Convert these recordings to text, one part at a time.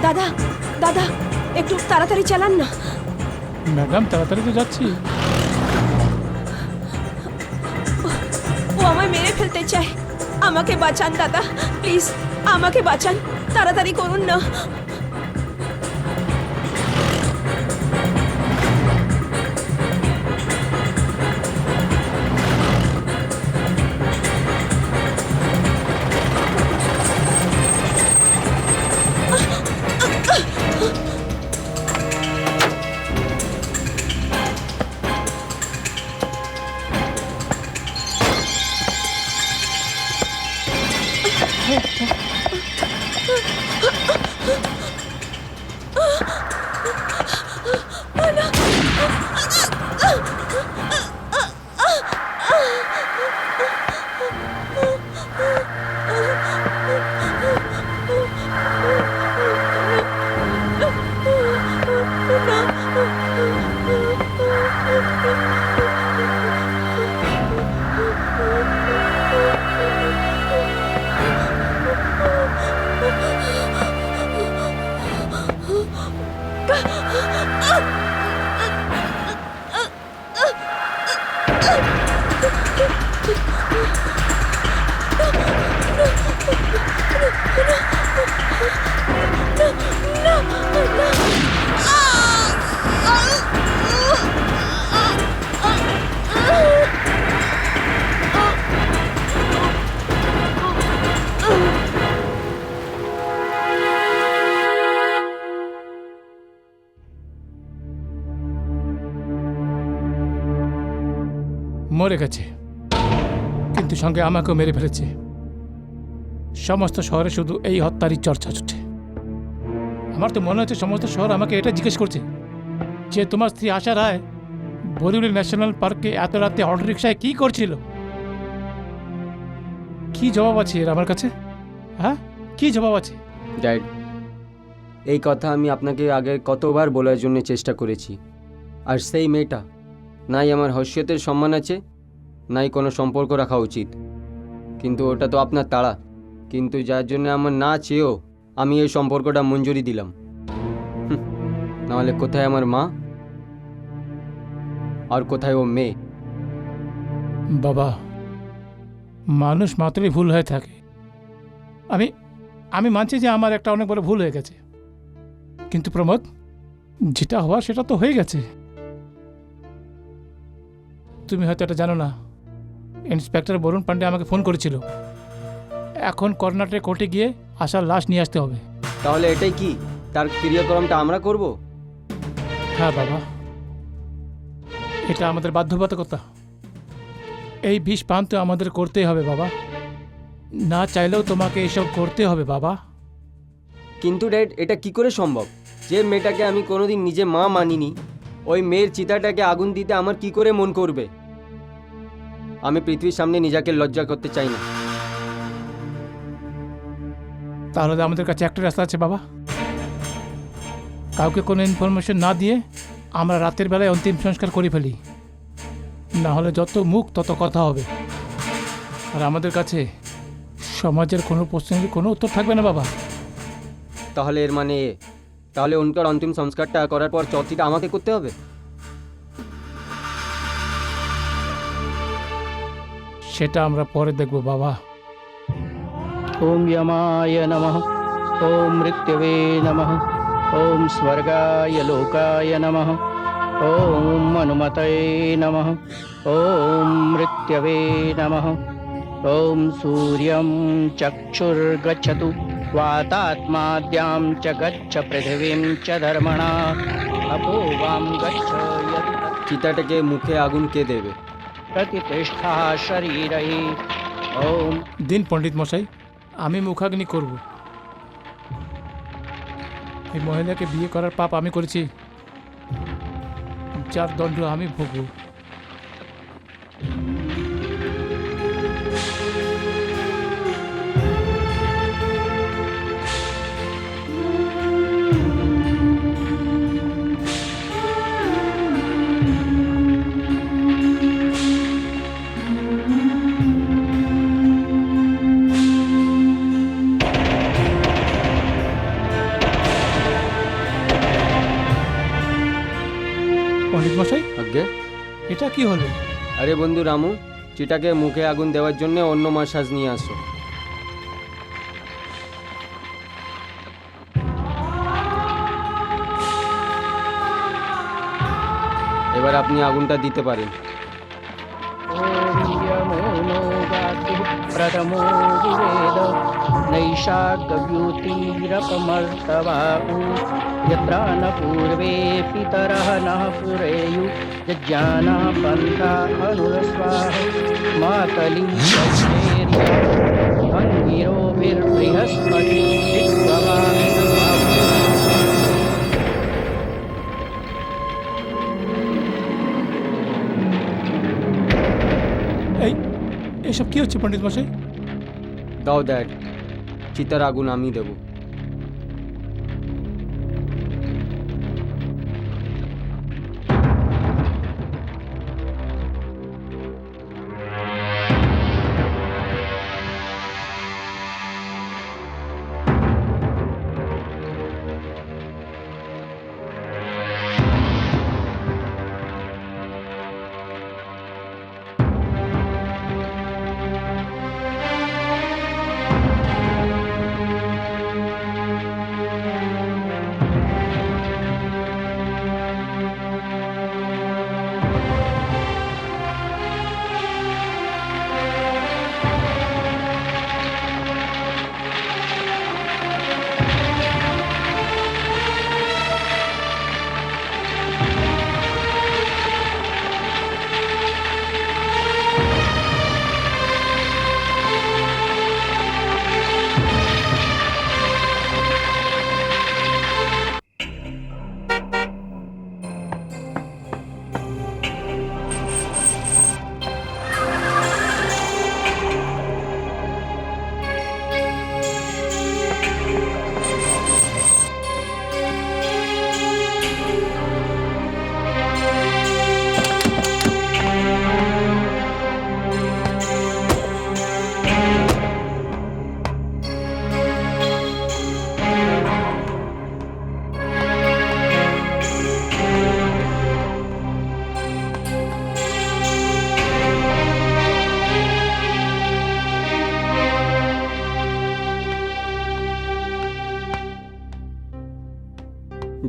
দাদা দাদা একটু তাড়াতাড়ি চালান না। ম্যাডাম তাড়াতাড়ি তো যাচ্ছি। ও আমায় মেরে ফেলতে চায়। আমাকে বাঁচান দাদা, প্লিজ আমাকে বাঁচান, তাড়াতাড়ি করুন না। মরে গেছে, কিন্তু সঙ্গে আমাকেও মেরে ফেলেছে। সমস্ত শহরে শুধু এই হত্যারই চর্চা চলছে। আমার তো মনে হচ্ছে সমস্ত শহর আমাকে এটা জিজ্ঞেস করছে যে তোমার স্ত্রী আশা রায় বরিউলি ন্যাশনাল পার্কে এত রাতে অটো রিক্সায় কি করছিল। কি জবাব আছে এর আমার কাছে? হ্যাঁ, কি জবাব আছে? ড্যাড, এই কথা আমি আপনাকে আগে কতবার বলার জন্য চেষ্টা করেছি। আর সেই মেয়েটা, নাই আমার হর্ষিয়তের সম্মান আছে, নাই কোনো সম্পর্ক রাখা উচিত, কিন্তু ওটা তো আপনার তাড়া। কিন্তু যার জন্য আমার না চেয়েও আমি এই সম্পর্কটা মঞ্জুরি দিলাম। নাহলে কোথায় আমার মা, আর কোথায় ও মেয়ে? বাবা, মানুষ মাত্রই ভুল হয়ে থাকে। আমি আমি মানছি যে আমার একটা অনেক বড় ভুল হয়ে গেছে, কিন্তু প্রমোদ, যেটা হওয়ার সেটা তো হয়ে গেছে। তুমি হয়তো এটা জানো না, ইন্সপেক্টর বরুণ পান্ডে আমাকে ফোন করেছিল। এখন কর্ণাটক কোর্টে গিয়ে আশার লাশ নিয়ে আসতে হবে। তাহলে এটাই কি, তার ক্রিয়াকর্মটা আমরা করব? হ্যাঁ বাবা, এটা আমাদের বাধ্যবাধকতা। এই বিষ পান তো আমাদের করতেই হবে বাবা, না চাইলেও তোমাকে এসব করতে হবে বাবা। কিন্তু ড্যাড, এটা কি করে সম্ভব? যে মেয়েটাকে আমি কোনোদিন নিজে মা মানিনি, ওই মেয়ের চিতাটাকে আগুন দিতে আমার কি করে মন করবে? আমি পৃথিবীর সামনে নিজেকে লজ্জা করতে চাই না। তাহলে আমাদের কাছে একটা রাস্তা আছে বাবা, কাউকে কোনো ইনফরমেশন না দিয়ে আমরা রাতের বেলায় অন্তিম সংস্কার করে ফেলি। না হলে যত মুখ তত কথা হবে, আর আমাদের কাছে সমাজের কোনো প্রশ্নের কোনো উত্তর থাকবে না বাবা। তাহলে এর মানে তাহলে ওনকার অন্তিম সংস্কারটা করার পর চর্চিটা আমাকে করতে হবে? সেটা আমরা পরে দেখব বাবা। ओम यमाय नमः, ओम मृत्यवे नमः, ओम स्वर्गाय लोकाय नमः, ओम अनुमतये नमः, ओम मृत्यवे नमः, ओम सूर्यं चक्षुर्गच्छतु वातात्माद्यां च गच्छ पृथिवीं च धर्मणा अपो वां गच्छ यत् চিতাটাকে মুখে আগুন কে দেবে? प्रतिष्ठा शरीरहि। ओम দিন পণ্ডিত মশাই, আমি মুখাগ্নি করব। এই মহিলাকে বিয়ে করার পাপ আমি করেছি, যার দণ্ড আমি ভোগব। ওকে? এটা কি হলো? আরে বন্ধু রামু, চিতাকে মুখে আগুন দেওয়ার জন্য অন্য মাসাজ নিয়ে আসো। এবার আপনি আগুনটা দিতে পারেন। ॐ यमो नो गातुः प्रथमो विवेद नैषा कव्युतिरपमर्तवाउ यत्र न पूर्वे पितरः नः पुरेयु यज्ञानः पन्था अनुरस्वाः मातलिं यज्ञेर्य अङ्गिरोभिर्बृहस्पतिर्विश्ववामिन्द्रभावः। এই এসব কি হচ্ছে পণ্ডিত মশাই? দাও দ্যাট, চিতার আগুন আমি দেব।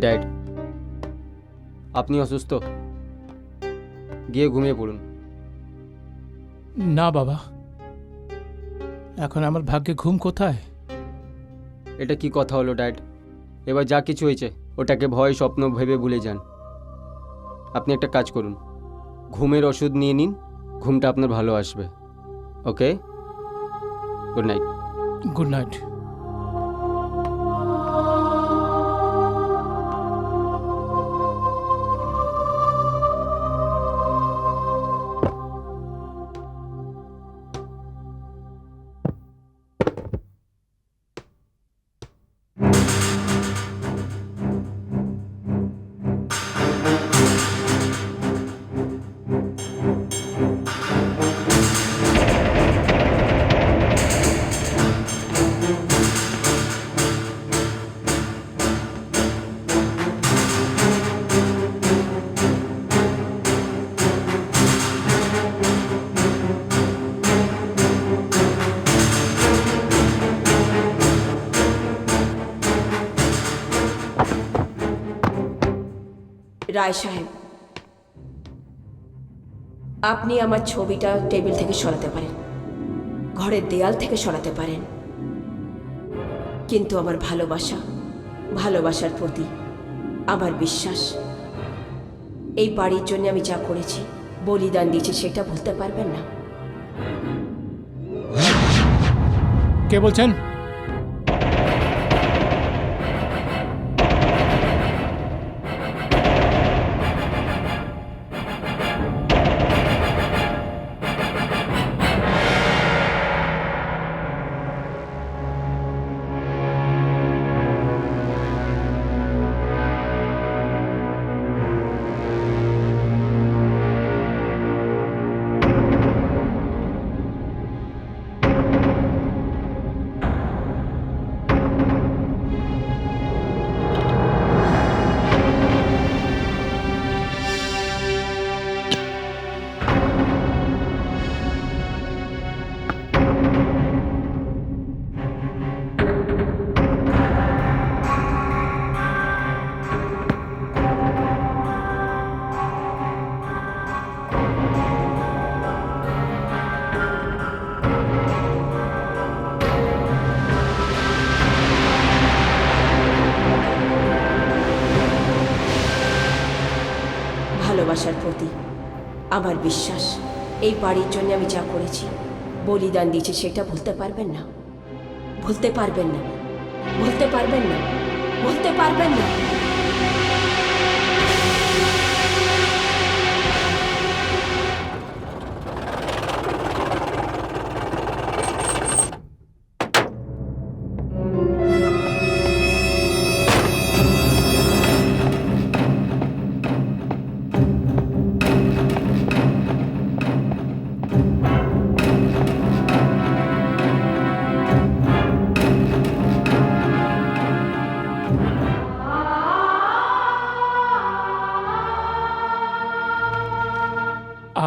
ড্যাড, আপনি অসুস্থ, গিয়ে ঘুমিয়ে পড়ুন। না বাবা, এখন আমার ভাগ্যে ঘুম কোথায়? এটা কি কথা হলো ড্যাড? এবার যা কিছু হয়েছে ওটাকে ভয় স্বপ্ন ভেবে ভুলে যান। আপনি একটা কাজ করুন, ঘুমের ওষুধ নিয়ে নিন, ঘুমটা আপনার ভালো আসবে। Okay, good night. Good night. Roy সাহেব, আপনি আমার ছবিটা টেবিল থেকে সরাতে পারেন, ঘরের দেয়াল থেকে সরাতে পারেন, কিন্তু আমার ভালোবাসার প্রতি আমার বিশ্বাস, এই বাড়ির জন্য আমি যা করেছি, বলিদান দিয়েছি, সেটা ভুলতে পারবেন না। কে বলছেন? ভালোবাসার প্রতি আমার বিশ্বাস এই বাড়ির জন্য আমি যা করেছি, বলিদান দিয়েছি, সেটা ভুলতে পারবেন না, ভুলতে পারবেন না, ভুলতে পারবেন না, ভুলতে পারবেন না।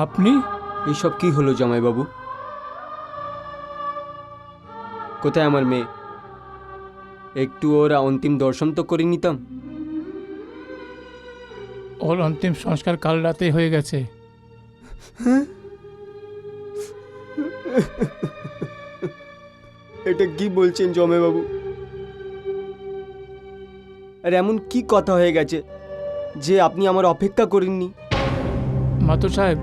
আপনি? এইসব কি হলো জামাইবাবু? কোথায় আমার মেয়ে? একটু ওরা অন্তিম দর্শন তো করে নিতাম। ওর অন্তিম সংস্কার কাল রাতে হয়ে গেছে। এটা কি বলছেন জামাইবাবু? আর এমন কি কথা হয়ে গেছে যে আপনি আমার অপেক্ষা করেননি? মাতুর সাহেব,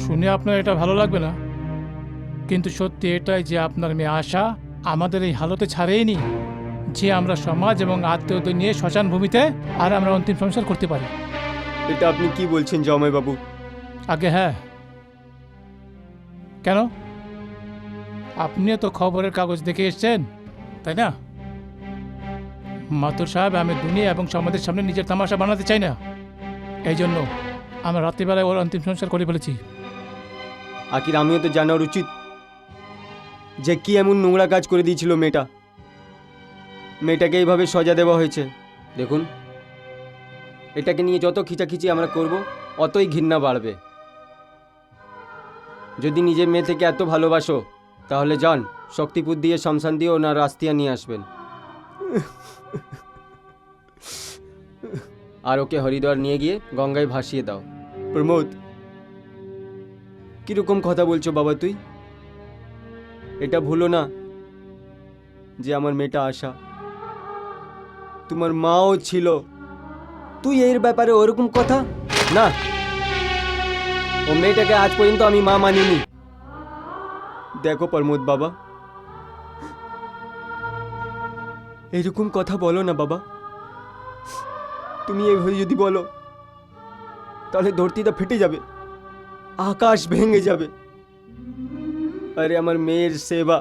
শুনে আপনার এটা ভালো লাগবে না, কিন্তু সত্যি এটাই যে আপনার মেয়ে আশা আমাদের এই হালতে ছাড়েইনি যে আমরা সমাজ এবং আত্মীয়দের নিয়ে শ্মশান ভূমিতে আর আমরা অন্তিম সংস্কার করতে পারি। এটা আপনি কি বলছেন জামাইবাবু? আগে হ্যাঁ, কেন? আপনিও তো খবরের কাগজ দেখে এসছেন, তাই না? মাতুর সাহেব, আমি দুনিয়া এবং সমাজের সামনে নিজের তামাশা বানাতে চাই না, এই জন্য আমরা রাত্রিবেলায় ওর অন্তিম সংস্কার করে ফেলেছি। আকির আমিও তো জানার উচিত যে কি এমন নোংরা কাজ করে দিয়েছিল মেয়েটা। মেয়েটাকে এইভাবে সজা দেওয়া হয়েছে। দেখুন, এটাকে নিয়ে যত খিচাখিচি আমরা করব অতই ঘৃণা বাড়বে। যদি নিজের মেয়ে থেকে এত ভালোবাসো তাহলে যান, শক্তিপুর দিয়ে শমশান দিয়ে ওনার রাস্তিয়া নিয়ে আসবেন, আর ওকে হরিদ্বার নিয়ে গিয়ে গঙ্গায় ভাসিয়ে দাও। প্রমোদ, কিরকম কথা বলছো বাবা তুই? এটা ভুলো না যে আমার মেয়েটা আশা তোমার মাও ছিল। তুই এর ব্যাপারে ওরকম কথা না। ও মেয়েটাকে আজ পর্যন্ত আমি মা মানিনি। দেখো প্রমোদ বাবা, এরকম কথা বলো না বাবা। তুমি এইভাবে যদি বলো তাহলে ধরতিটা ফেটে যাবে, আকাশ ভেঙে যাবে। আরে আমার মেয়ের সেবা,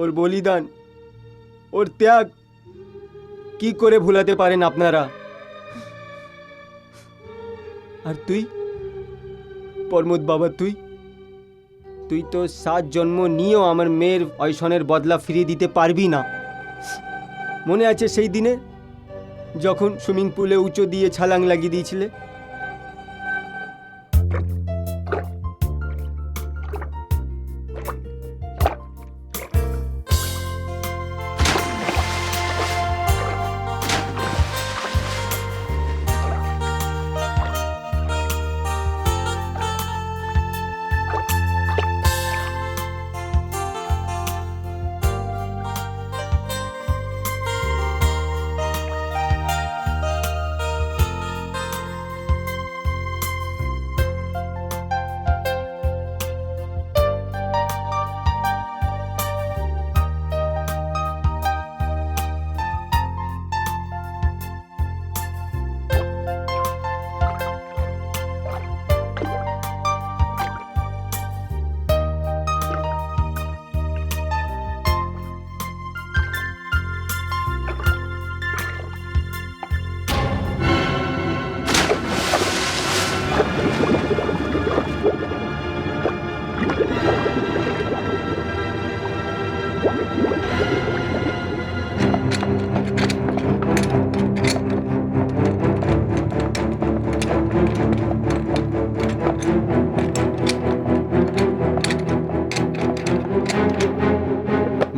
ওর বলিদান, ওর ত্যাগ কি করে ভুলাতে পারেন আপনারা? আর তুই প্রমোদ বাবা, তুই তো 7 জন্ম নিয়েও আমার মেয়ের ঐশনের বদলা ফিরিয়ে দিতে পারবি না। মনে আছে সেই দিনে যখন সুইমিং পুলে উঁচু দিয়ে ছালাং লাগিয়ে দিয়েছিলে?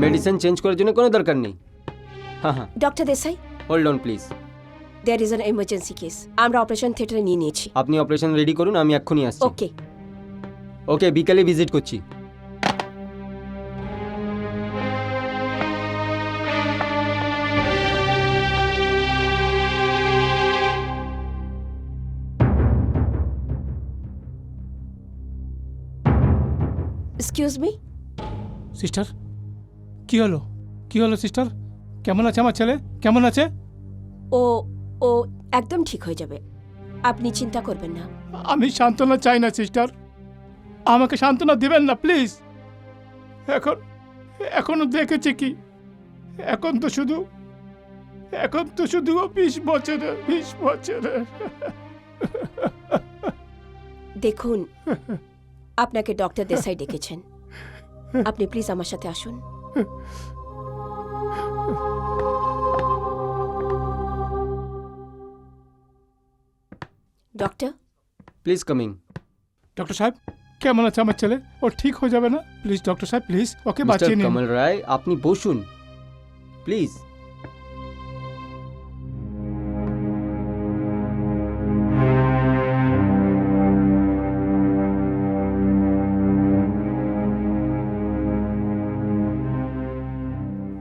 মেডিসিন চেঞ্জ করার জন্য কোনো দরকার নেই। হ্যাঁ হ্যাঁ, doctor Desai, hold on please. There is an emergency case. আমরা অপারেশন থিয়েটারে নিয়ে নিয়েছি। আপনি অপারেশন রেডি করুন, আমি এক্ষুনি আসছি। ওকে। ওকে, বিকালে ভিজিট করছি। Excuse me. সিস্টার, কি হলো? কি হলো সিস্টার? কেমন আছে আমার ছেলে? কেমন আছে? ও ও একদম ঠিক হয়ে যাবে, আপনি চিন্তা করবেন না। আমি সান্ত্বনা চাই না সিস্টার, আমাকে সান্ত্বনা দিবেন না প্লিজ। এখনো দেখেছে কি? এখন তো শুধু 20 বছরের 20 বছরের। দেখুন, আপনাকে ডক্টর দেসাই ডেকেছেন, আপনি প্লিজ আমার সাথে আসুন। Doctor, please coming. ডক্টর সাহেব, কেমন আছে আমার ছেলে? ও ঠিক হয়ে যাবে না? প্লিজ ডক্টর সাহেব, প্লিজ ওকে মিস্টার বাঁচিয়ে নিন। কমল রায়, আপনি বসুন প্লিজ।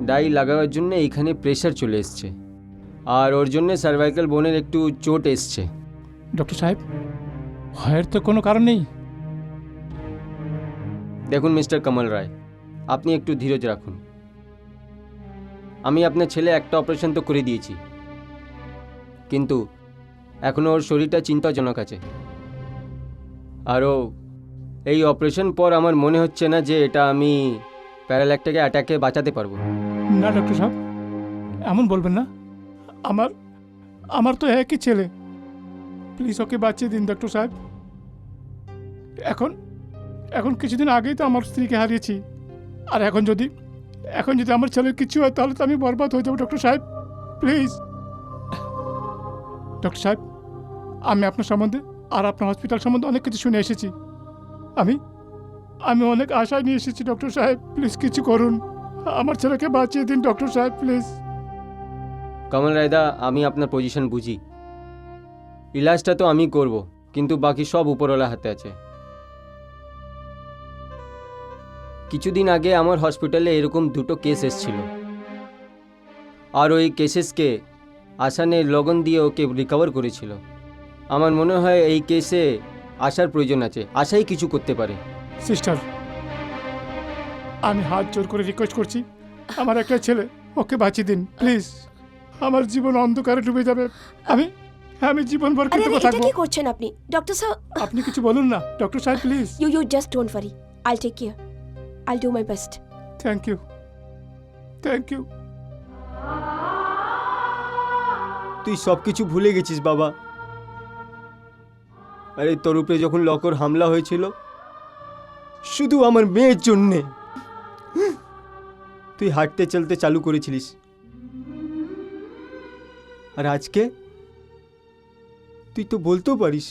ডাই লাগাবার জন্য এইখানে প্রেশার চলে এসছে, আর ওর জন্য সার্ভাইকাল বোনের একটু চোট এসছে। ডক্টর সাহেব, ভয়ের তো কোনো কারণ নেই। দেখুন মিস্টার কমল রায়, আপনি একটু ধীরজ রাখুন। আমি আপনার ছেলে একটা অপারেশন তো করে দিয়েছি, কিন্তু এখনও ওর শরীরটা চিন্তাজনক আছে। আরও এই অপারেশন পর আমার মনে হচ্ছে না যে এটা আমি প্যারালাইটিক অ্যাটাকে বাঁচাতে পারবো। না ডক্টর সাহেব, এমন বলবেন না। আমার তো একই ছেলে, প্লিজ ওকে বাঁচিয়ে দিন ডক্টর সাহেব। এখন কিছুদিন আগেই তো আমার স্ত্রীকে হারিয়েছি, আর এখন যদি আমার ছেলের কিছু হয় তাহলে তো আমি বরবাদ হয়ে যাবো ডক্টর সাহেব। প্লিজ ডক্টর সাহেব, আমি আপনার সম্বন্ধে আর আপনার হসপিটাল সম্বন্ধে অনেক কিছু শুনে এসেছি। আমি অনেক আশায় নিয়ে এসেছি ডক্টর সাহেব, প্লিজ কিছু করুন, আমার ছেলেকে বাঁচিয়ে দিন ডক্টর সাহেব প্লিজ। কমল রায়দা, আমি আপনার পজিশন বুঝি, ইলাজটা তো আমি করব, কিন্তু বাকি সব উপরওয়ালা হাতে আছে। কিছুদিন আগে আমার হসপিটালে এরকম 2টো কেস এসেছিল, আর ওই কেসেসকে আসানে লগন দিয়ে ওকে রিকভার করেছিল। আমার মনে হয় এই কেসে আশার প্রয়োজন আছে, আশাই কিছু করতে পারে। সিস্টার, আমি হাত জোর করে রিকোয়েস্ট করছি, আমার একটা ছেলে, ওকে বাঁচিয়ে দিন প্লিজ। আমার জীবন অন্ধকারে ডুবে যাবে, আমি জীবনভর আরে কৃতজ্ঞ এটা থাকবো। কি করছেন আপনি ডক্টর সাহেব? আপনি কিছু বলুন না ডক্টর সাহেব please. You just don't worry, I'll take care, I'll do my best. Thank you. তুই সব কিছু ভুলে গেছিস বাবা। আরে তোর উপরে যখন লকর হামলা হয়েছিল, শুধু আমার মেয়ের জন্যে তুই হাঁটতে চলতে চালু করেছিলিস, আর আজকে তুই তো বলতেও পারিস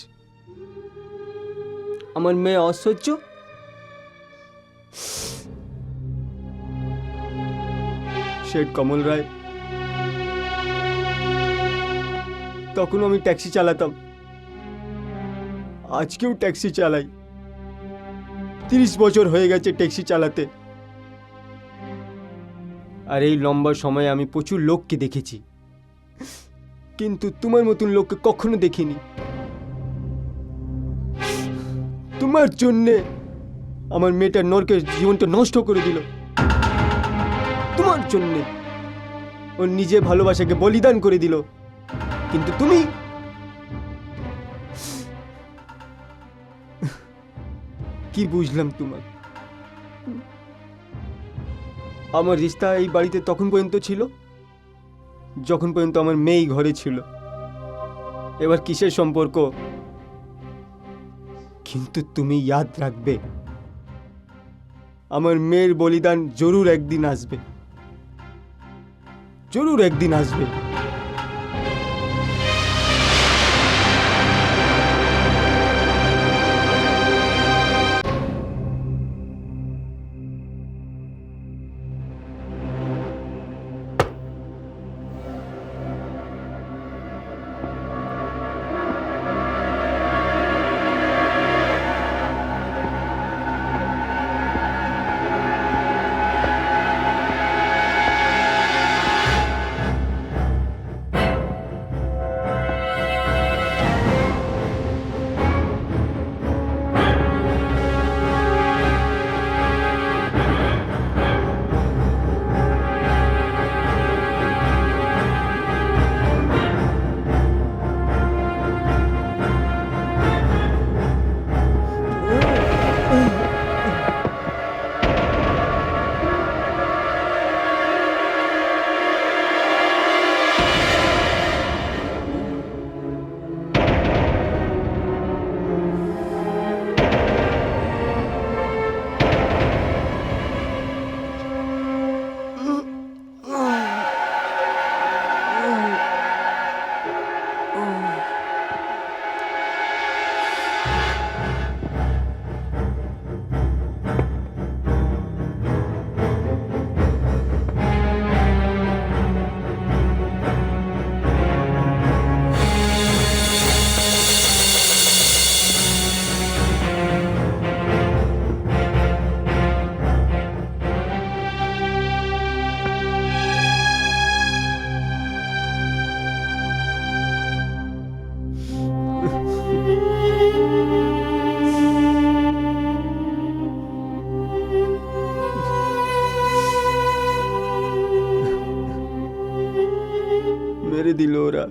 আমার মেয়ে অসহ্য। শেঠ কমল রায়, তখন আমি ট্যাক্সি চালাতাম, আজকেও ট্যাক্সি চালাই। 30 বছর হয়ে গেছে ট্যাক্সি চালাতে, আর এই লম্বা সময়ে আমি প্রচুর লোককে দেখেছি, কিন্তু তোমার মতন লোককে কখনো দেখিনি। তোমার জন্যে আমার মেয়েটার নরকের জীবনটা নষ্ট করে দিল, তোমার জন্যে ওর নিজে ভালোবাসাকে বলিদান করে দিল, কিন্তু তুমি কি বুঝলাম তোমার? আমার রিস্তা এই বাড়িতে তখন পর্যন্ত ছিল যখন পর্যন্ত আমার মেয়ে ঘরে ছিল, এবার কিসের সম্পর্ক? কিন্তু তুমি ইয়াদ রাখবে, আমার মেয়ের বলিদান জরুর একদিন আসবে, জরুর একদিন আসবে। মেরে দিল ওরা।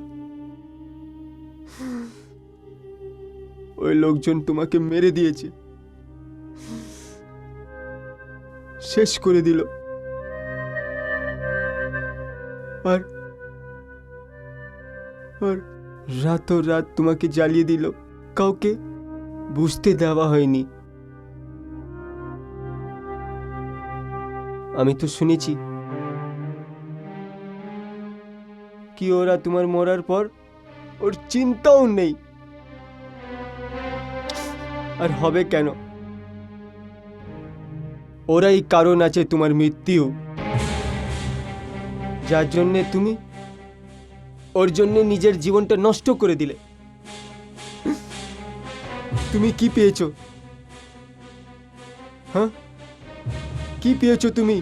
ওই লোকজন তোমাকে মেরে দিয়েছে, শেষ করে দিল। আর আর রাতোরাত তোমাকে জ্বালিয়ে দিল, কাউকে বুঝতে দেওয়া হয়নি। আমি তো শুনেছি কি ওরা তোমার মরার পর ওর চিন্তাও নেই। আর হবে কেন? ওরাই কারণ আছে তোমার মৃত্যু, যার জন্যে তুমি ওর জন্য নিজের জীবনটা নষ্ট করে দিলে। তুমি কি পেয়েছো? হ্যাঁ, কি পেয়েছো তুমি?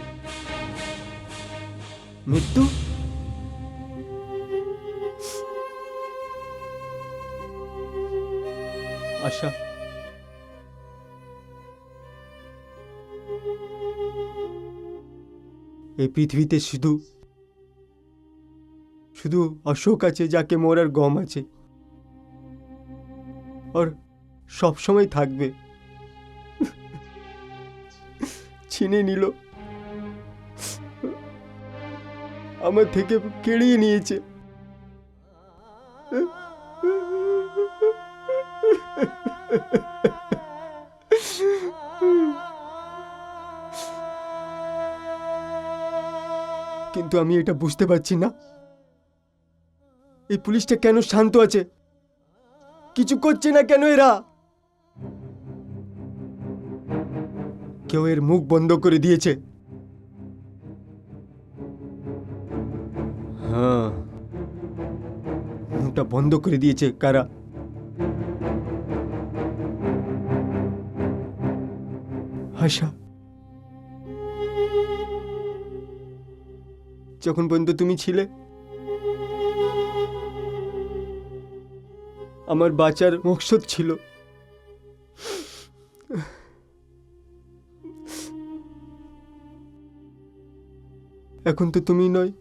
মৃত্যু? আশা, এই পৃথিবীতে শুধু শুধু অশোক আছে যাকে মরার গম আছে, আর সব সময় থাকবে। ছিনে নিল, আমার থেকে কেড়িয়ে নিয়েছে। কিন্তু আমি এটা বুঝতে পারছি না, এই পুলিশটা কেন শান্ত আছে, কিছু করছে না কেন এরা? কেউ এর মুখ বন্ধ করে দিয়েছে। হ্যাঁ, মুখটা বন্ধ করে দিয়েছে কারা? আশা, যখন পর্যন্ত তুমি ছিলে আমার বাঁচার মকসদ ছিল। এখন তো তুমি নয়,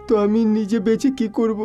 তো আমি নিজে বেঁচে কি করব?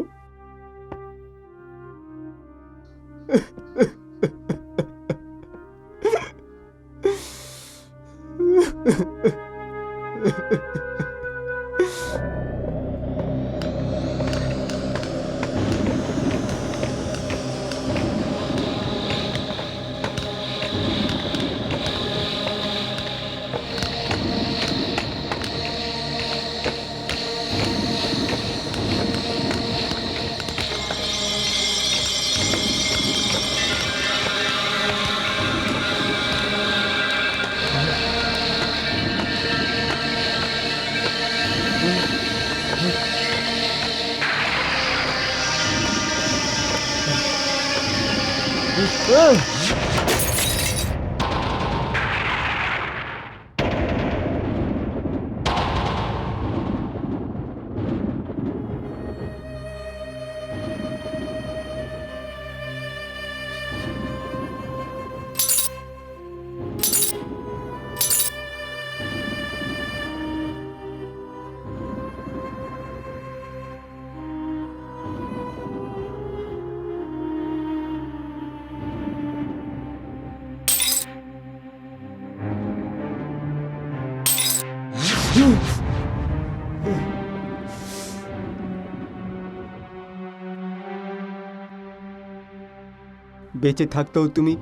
বেঁচে থাকতেও তুমি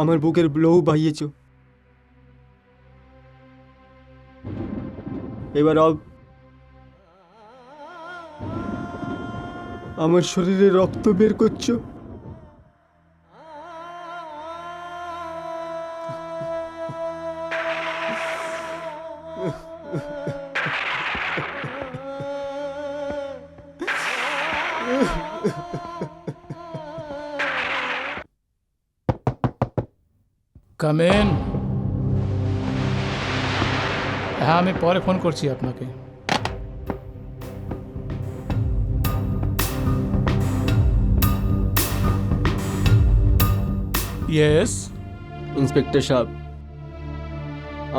আমার বুকের ব্লউ বাহিয়েছ। এবার আমার শরীরে রক্ত বের করছো। কামেন। হ্যাঁ, আমি পরে ফোন করছি আপনাকে। ইয়েস ইন্সপেক্টর সাহেব,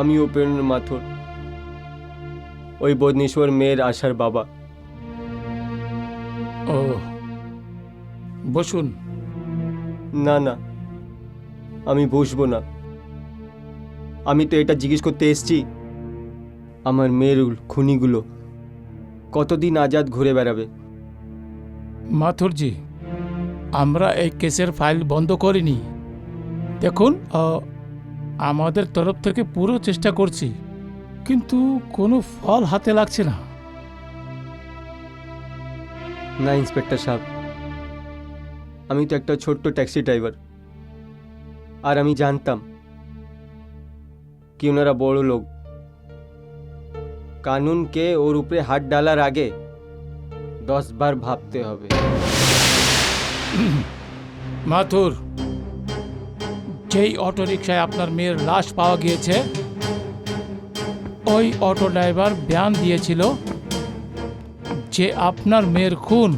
আমি উপেন্দ্র মাথুর, ওই বদনেশ্বর মেয়ের আশার বাবা। ও বসুন। না না, আমি বসবো না। আমি তো এটা জিজ্ঞেস করতে এসেছি, আমার মেয়ের খুনিগুলো কতদিন আজাদ ঘুরে বেড়াবে? মাথুরজি, আমরা এই কেসের ফাইল বন্ধ করিনি। দেখুন, আমাদের তরফ থেকে পুরো চেষ্টা করছি, কিন্তু কোনো ফল হাতে লাগছে না। না ইন্সপেক্টর সাহেব, আমি তো একটা ছোট্ট ট্যাক্সি ড্রাইভার, আর আমি জানতাম কি ওনারা বড় লোক। কানুনকে ওর উপরে হাত ডালার আগে 10 বার ভাবতে হবে। মাথুর, যেই অটো রিকশায় আপনার মেয়ের লাশ পাওয়া গিয়েছে, ওই অটো ড্রাইভার বয়ান দিয়েছিল যে আপনার মেয়ের খুন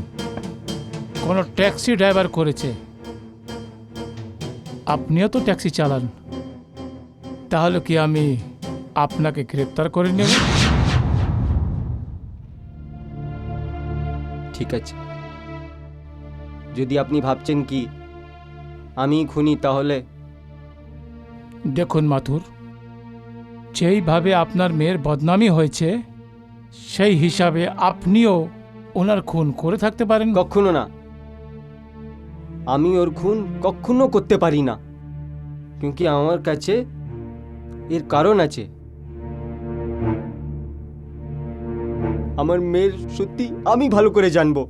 কোনো ট্যাক্সি ড্রাইভার করেছে। আপনিও তো ট্যাক্সি চালান, তাহলে কি আমি আপনাকে গ্রেপ্তার করে নেব? ঠিক আছে, যদি আপনি ভাবছেন কি আমি খুনি, তাহলে দেখুন মাথুর, যেইভাবে আপনার মেয়ের বদনামি হয়েছে, সেই হিসাবে আপনিও ওনার খুন করে থাকতে পারেন। কখনো না, আমি ওর খুন কখনো করতে পারি না, क्योंकि আমার কাছে এর কারণ আছে। আমার মেয়ের সত্যি আমি ভালো করে জানবো।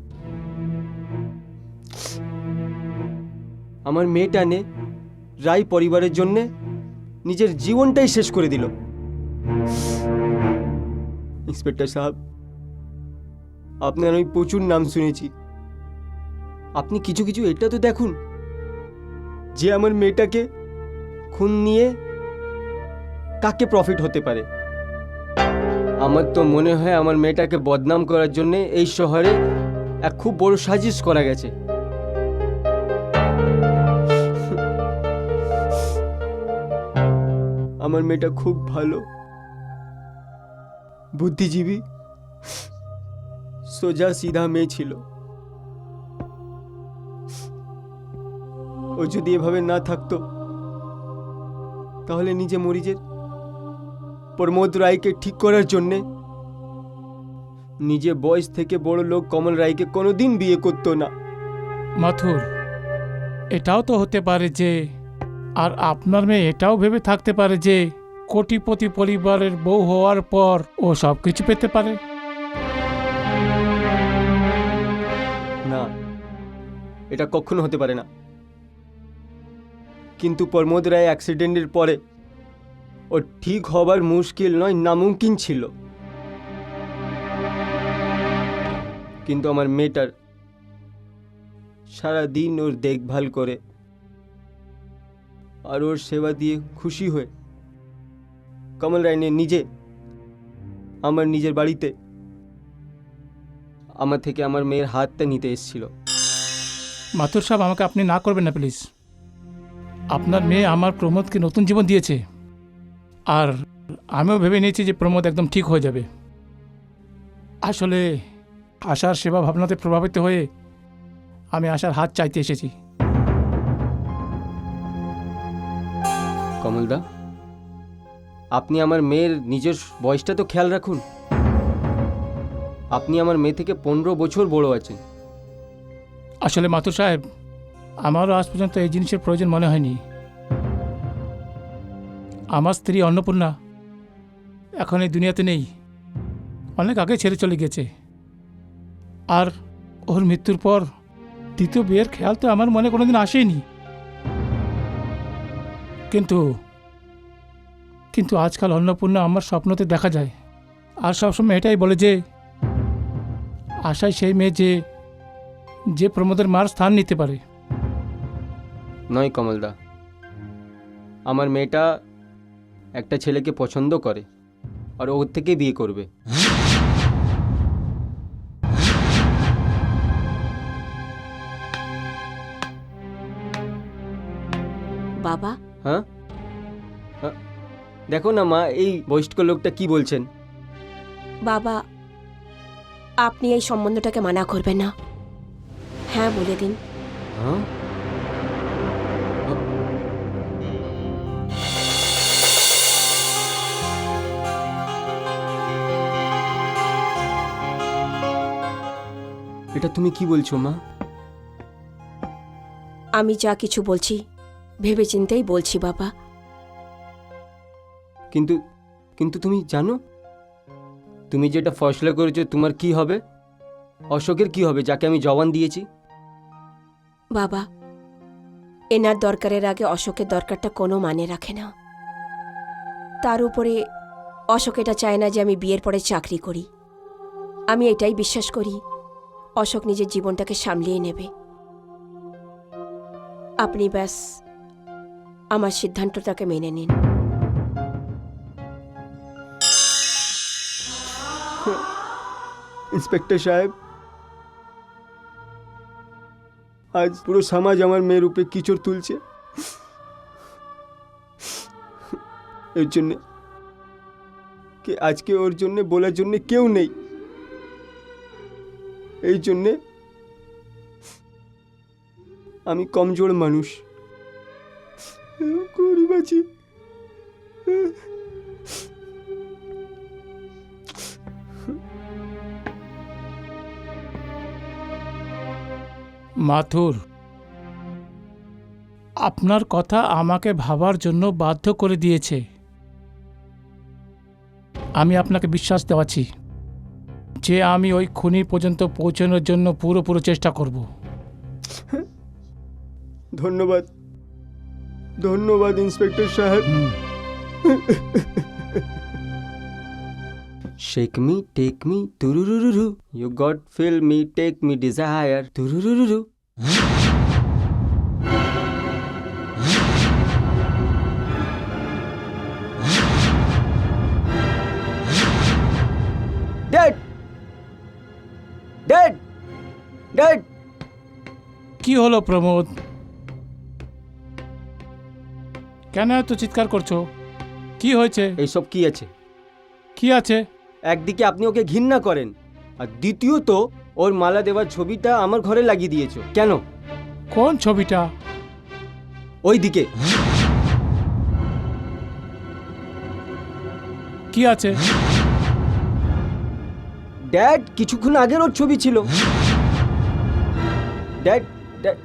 আমার মেয়েটা নে রায় পরিবারের জন্য নিজের জীবনটাই শেষ করে দিল। ইন্সপেক্টর সাহেব, আপনার আমি প্রচুর নাম শুনেছি, আপনি কিছু কিছু এটা তো দেখুন যে আমার মেয়েটাকে খুন নিয়ে কাকে প্রফিট হতে পারে। আমার তো মনে হয় আমার মেয়েটাকে বদনাম করার জন্য এই শহরে এক খুব বড় সাজিশ করা গেছে। আমার মেয়েটা খুব ভালো, বুদ্ধিজীবী, সোজা সিধা মেয়ে ছিল। ও যদি এভাবে না থাকতো তাহলে নিজে মরিজের প্রমোদ রায়কে ঠিক করার জন্যে নিজে বয়স থেকে বড় লোক কমল রায়কে কোনোদিন বিয়ে করতো না। মাথুর, এটাও তো হতে পারে যে, আর আপনার মেয়ে এটাও ভেবে থাকতে পারে যে কোটিপতি পরিবারের বউ হওয়ার পর ও সব কিছু পেতে পারে। না, এটা কখনো হতে পারে না। কিন্তু প্রমোদ রায় অ্যাক্সিডেন্টের পরে ও ঠিক হবার মুশকিল নয়, নামুমকিন ছিল। কিন্তু আমার মেয়েটার সারাদিন ওর দেখভাল করে আর ওর সেবা দিয়ে খুশি হয়ে কমল রায় নিজে আমার নিজের বাড়িতে আমার থেকে আমার মেয়ের হাতটা নিতে এসেছিল। মাথুর সাহেব, আমাকে আপনি না করবেন না প্লিজ। আপনার মেয়ে আমার প্রমোদকে নতুন জীবন দিয়েছে, আর আমিও ভেবে নিয়েছি যে প্রমোদ একদম ঠিক হয়ে যাবে। আসলে আশার সেবা ভাবনাতে প্রভাবিত হয়ে আমি আশার হাত চাইতে এসেছি। কমলদা, আপনি আমার মেয়ের নিজের বয়সটা তো খেয়াল রাখুন। আপনি আমার মেয়ে থেকে 15 বছর বড় আছেন। আসলে মাথুর সাহেব, আমারও আজ পর্যন্ত এই জিনিসের প্রয়োজন মনে হয়নি। আমার স্ত্রী অন্নপূর্ণা এখন এই দুনিয়াতে নেই, অনেক আগে ছেড়ে চলে গেছে। আর ওর মৃত্যুর পর দ্বিতীয় বিয়ের খেয়াল তো আমার মনে কোনোদিন আসেনি। কিন্তু আজকাল অন্নপূর্ণা আমার স্বপ্নতে দেখা যায়, আর সবসময় এটাই বলে যে আশায় সেই মেয়ে যে প্রমোদের মার স্থান নিতে পারে। নয় কমলদা, আমার মেয়েটা একটা ছেলেকে পছন্দ করে আর ওর থেকে বিয়ে করবে। বাবা, হ্যাঁ, দেখো না মা, এই বয়স্ক লোকটা কি বলছেন। বাবা, আপনি এই সম্বন্ধটাকে মানা করবেন না। হ্যাঁ বলে দিন। হ্যাঁ? এটা তুমি কি বলছো মা? আমি যা কিছু বলছি ভেবেচিন্তেই বলছি বাবা। কিন্তু কিন্তু তুমি জানো তুমি যেটা ফয়সলা করেছো তোমার কি হবে? অশোকের কি হবে যাকে আমি জবান দিয়েছি? বাবা, এনার দরকারের আগে অশোকের দরকারটা কোনো মানে রাখে না। তার উপরে অশোক এটা চায় না যে আমি বিয়ের পরে চাকরি করি। আমি এটাই বিশ্বাস করি অশোক নিজের জীবনটাকে সামলিয়ে নেবে। আপনি ব্যাস আমার সিদ্ধান্তটাকে মেনে নিন। ইন্সপেক্টর সাহেব, আজ পুরো সমাজ আমার মেয়ের উপরে কিচড় তুলছে। এর জন্যে কি আজকে ওর জন্যে বলার জন্যে কেউ নেই। এই জন্যে আমি কমজোর মানুষ, গরিব আছি। মাথুর, আপনার কথা আমাকে ভাবার জন্য বাধ্য করে দিয়েছে। আমি আপনাকে বিশ্বাস দেওয়াচ্ছি যে আমি ওই খুনি পর্যন্ত পৌঁছানোর জন্য পুরোপুরি চেষ্টা করব। ধন্যবাদ, ধন্যবাদ ইন্সপেক্টর সাহেব। Shake me, take me, turururu. You got fill me, take me, desire, turururu. Dead! Dead! Dead! কি হলো প্রমোদ? কেন এত চিৎকার করছো? কি হয়েছে? এইসব কি আছে? কি আছে? একদিকে আপনি ওকে ঘৃণা করেন, আর দ্বিতীয়ত ওর মালা দেওয়ার ছবিটা আমার ঘরে লাগিয়ে দিয়েছো। কেন? কোন ছবিটা? ওই দিকে। কি আছে? ড্যাড, কিছুক্ষণ আগের ওর ছবি ছিল। ড্যাড, ড্যাড,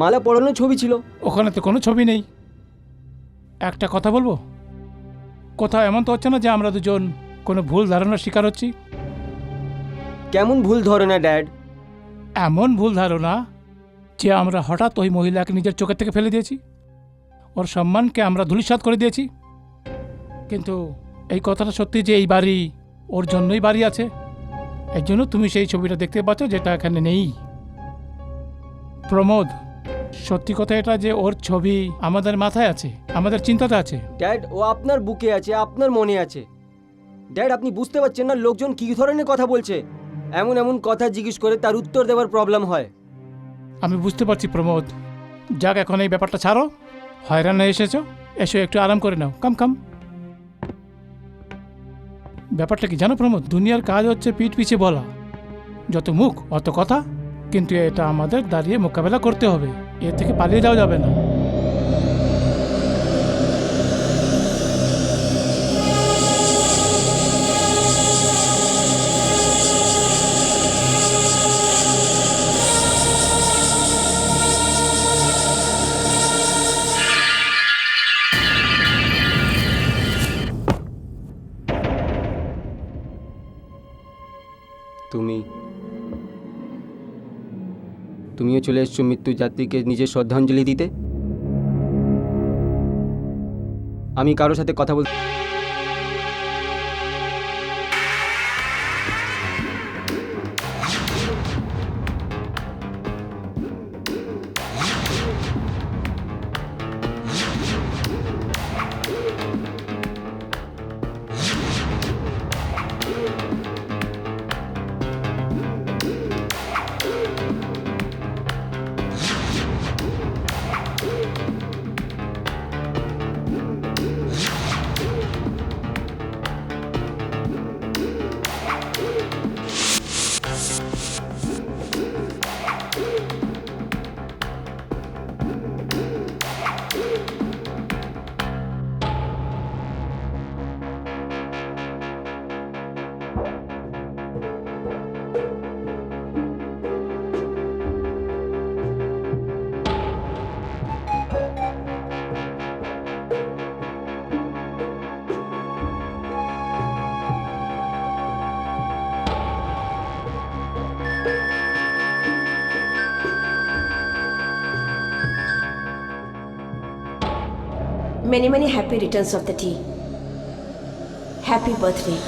মালা পরানোর ছবি ছিল। ওখানে তো কোনো ছবি নেই। একটা কথা বলবো, কোথাও এমন তো হচ্ছে না যে আমরা দুজন কোনো ভুল ধারণার শিকার হচ্ছি? কেমন ভুল ধারণা ড্যাড? এমন ভুল ধারণা যে আমরা হঠাৎ ওই মহিলাকে নিজের চোখের থেকে ফেলে দিয়েছি, ওর সম্মানকে আমরা ধূলিসাৎ করে দিয়েছি। কিন্তু এই কথাটা সত্যি যে এই বাড়ি ওর জন্যই বাড়ি আছে। এই জন্য তুমি সেই ছবিটা দেখতে পাচ্ছ যেটা এখানে নেই। প্রমোদ, সত্যি কথা এটা যে ওর ছবি আমাদের মাথায় আছে, আমাদের চিন্তাতে আছে। ড্যাড, ও আপনার বুকে আছে, আপনার মনে আছে। ড্যাড, আপনি বুঝতে পারছেন না লোকজন কি ধরনের কথা বলছে? এমন এমন কথা জিজ্ঞেস করে তার উত্তর দেওয়ার প্রবলেম হয়। আমি বুঝতে পারছি প্রমোদ। যাক, এখন এই ব্যাপারটা ছাড়ো। হয়রান হয়ে এসেছো, এসো একটু আরাম করে নাও। কাম কাম। ব্যাপারটা কি জানো প্রমোদ? দুনিয়ার কাজ হচ্ছে পিঠ পিছিয়ে বলা। যত মুখ অত কথা। কিন্তু এটা আমাদের দাঁড়িয়ে মোকাবেলা করতে হবে। এর থেকে পালিয়ে যাওয়া যাবে না। তুমিও চলে এসছো মৃত্যু যাত্রীকে নিজের শ্রদ্ধাঞ্জলি দিতে। আমি কারোর সাথে কথা বলতে Many, many happy returns of the day. Happy birthday.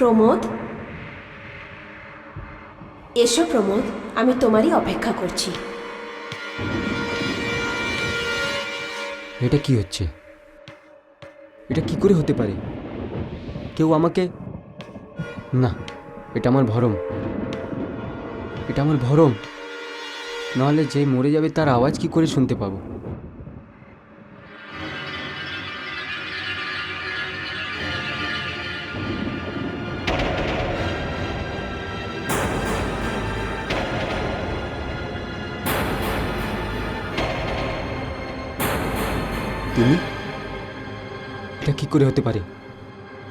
Pramod, এসো প্রমোদ, আমি তোমারই অপেক্ষা করছি। এটা কি হচ্ছে? এটা কি করে হতে পারে? কেউ আমাকে, না, এটা আমার ভরম, এটা আমার ভরম। নাহলে যে মরে যাবে তার আওয়াজ কি করে শুনতে পাবো? তুমি? এটা কি করে হতে পারে?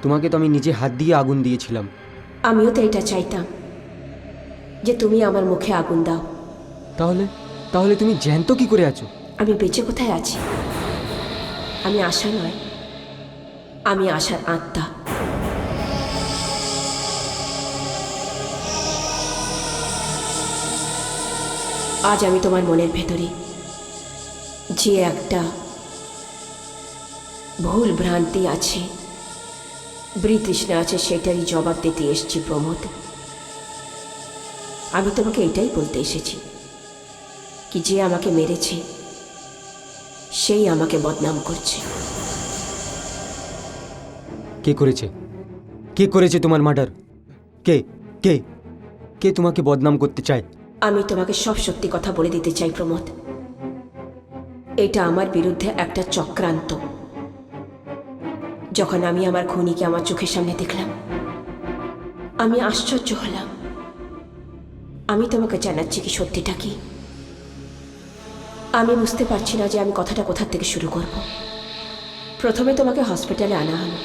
তোমাকে তো আমি নিজে হাত দিয়ে আগুন দিয়েছিলাম। আমিও তো এটা চাইতাম যে তুমি আমার মুখে আগুন দাও। তাহলে তাহলে তুমি জ্যান্ত কি করে আছো? আমি বেঁচে কোথায় আছি? আমি আশা নয়, আমি আশার আত্মা। আজ আমি তোমার মনের ভেতরে যে একটা ভুল ভ্রান্তি আছে, বিতৃষ্ণা আছে, সেটারই জবাব দিতে এসেছি প্রমোদ। আমি তোমাকে এটাই বলতে এসেছি কি যে আমাকে মেরেছে সেই আমাকে বদনাম করছে। কে করেছে? কে করেছে তোমার মার্ডার? কে কে কে তোমাকে বদনাম করতে চায়? আমি তোমাকে সব সত্যি কথা বলে দিতে চাই প্রমোদ। এটা আমার বিরুদ্ধে একটা চক্রান্ত। যখন আমি আমার খুনিকে আমার চোখের সামনে দেখলাম, আমি আশ্চর্য হলাম। আমি তোমাকে জানাচ্ছি কি সত্যিটা কি। আমি বুঝতে পারছি না যে আমি কথাটা কোথা থেকে শুরু করব। প্রথমে তোমাকে হসপিটালে আনা হলো,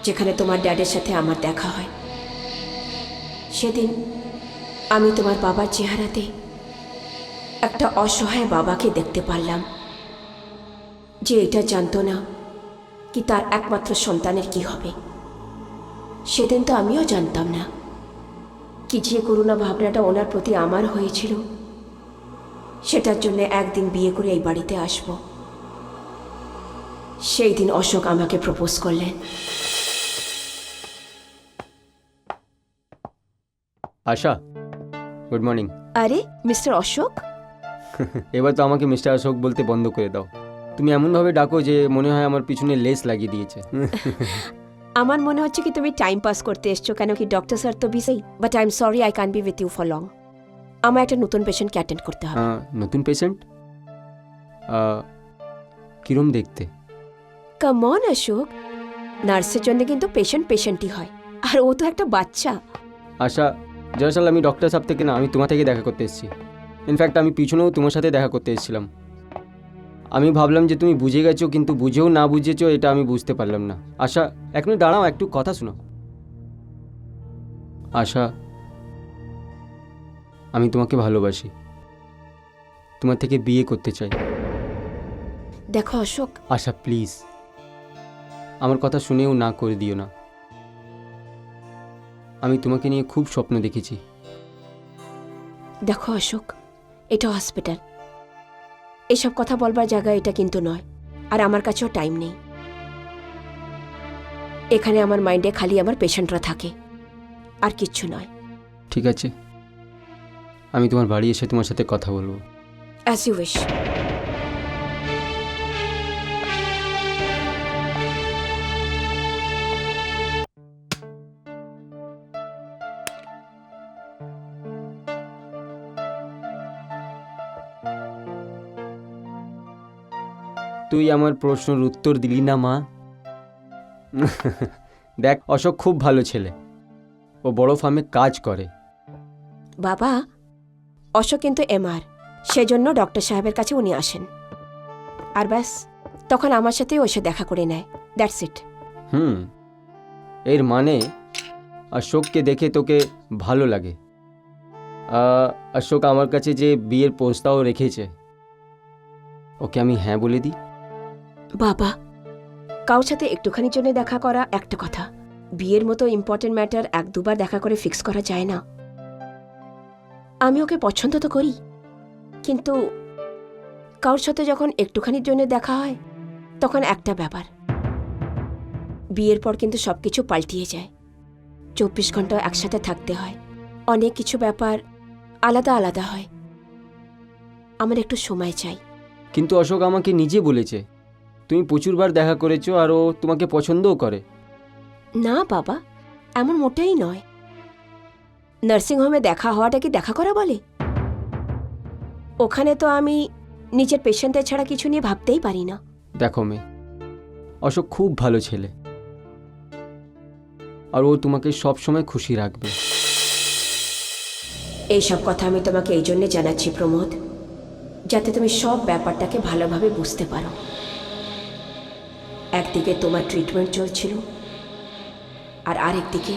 যেখানে তোমার ড্যাডের সাথে আমার দেখা হয়। সেদিন আমি তোমার বাবার চেহারাতে একটা অসহায় বাবাকে দেখতে পারলাম, যে এটা জানতো না কি তার একমাত্র সন্তানের কি হবে। সেদিন তো আমিও জানতাম না কি যে করুণা ভাবনাটা ওনার প্রতি আমার হয়েছিল, সেটার জন্য একদিন বিয়ে করে এই বাড়িতে আসব। সেই দিন অশোক আমাকে প্রপোজ করলেন। আশা, গুড মর্নিং। আরে মিস্টার অশোক, এবার তো আমাকে মিস্টার অশোক বলতে বন্ধ করে দাও। তুমি এমনভাবে ডাকো যে মনে হয় আমার পিছনে লেস লাগিয়ে দিয়েছে। আমার মনে হচ্ছে কি তুমি টাইম পাস করতে এসছো, কেন কি ডক্টর স্যার তো busy. But I am sorry, I can be with you for long. আমার একটা নতুন পেশেন্টকে অ্যাটেন্ড করতে হবে। নতুন পেশেন্ট? কিরম দেখতে? কাম অন অশোক, নার্সের জন্য কিন্তু পেশেন্টই হয়, আর ও তো একটা বাচ্চা। আশা, দরাসল আমি ডক্টর সাহেব থেকে না, আমি তোমার থেকে দেখা করতে এসেছি। ইনফ্যাক্ট আমি পিছনেও তোমার সাথে দেখা করতে এসেছিলাম। আমি ভাবলাম যে তুমি বুঝে গেছো, কিন্তু বুঝেও না বুঝেছো এটা আমি বুঝতে পারলাম না। আশা, এক মিনিট দাঁড়াও, একটু কথা শোনো। আশা, আমি তোমাকে ভালোবাসি, তোমার থেকে বিয়ে করতে চাই। দেখো অশোক, আশা প্লিজ, আমার কথা শুনেও না করে দিও না। আমি তোমাকে নিয়ে খুব স্বপ্ন দেখেছি। দেখো অশোক, এটা হসপিটাল, এসব কথা বলবার জায়গা এটা কিন্তু নয়। আর আমার কাছেও টাইম নেই। এখানে আমার মাইন্ডে খালি আমার পেশেন্টরা থাকে, আর কিচ্ছু নয়। ঠিক আছে, আমি তোমার বাড়ি এসে তোমার সাথে কথা বলবো। As you wish. তুই আমার প্রশ্নের উত্তর দিলি না মা। দেখ, অশোক খুব ভালো ছেলে, ও বড় ফার্মে কাজ করে। বাবা, অশোক কিন্তু এমআর, সেজন্য ডক্টর সাহেবের কাছে উনি আসেন। আর ব্যাস, তখন আমার সাথেই ও এসে দেখা করে নেয়। That's it. এর মানে অশোককে দেখে তোকে ভালো লাগে। অশোক আমার কাছে যে বিয়ের প্রস্তাব রেখেছে, ওকে আমি হ্যাঁ বলে দিই? বাবা, কারোর সাথে একটুখানির জন্য দেখা করা একটা কথা, বিয়ের মতো ইম্পর্টেন্ট ম্যাটার এক দুবার দেখা করে ফিক্স করা যায় না। আমি ওকে পছন্দ তো করি, কিন্তু কারোর সাথে যখন একটুখানির জন্য দেখা হয় তখন একটা ব্যাপার, বিয়ের পর কিন্তু সবকিছু পাল্টিয়ে যায়। 24 ঘন্টা একসাথে থাকতে হয়, অনেক কিছু ব্যাপার আলাদা আলাদা হয়। আমার একটু সময় চাই। কিন্তু অশোক আমাকে নিজে বলেছে তুমি প্রচুরবার দেখা করেছো আর ও তোমাকে পছন্দও করে। না বাবা, এমন মোটেই নয়। নার্সিংহোমে দেখা হওয়াটা কি দেখা করা বলে? ওখানে তো আমি নিজের পেশেন্টদের ছাড়া কিছু নিয়ে ভাবতেই পারি না। দেখো মেয়ে, অশোক খুব ভালো ছেলে, আর ও তোমাকে সব সময় খুশি রাখবে। এইসব কথা আমি তোমাকে এই জন্যে জানাচ্ছি প্রমোদ, যাতে তুমি সব ব্যাপারটাকে ভালোভাবে বুঝতে পারো। একদিকে তোমার ট্রিটমেন্ট চলছিল, আর আরেকদিকে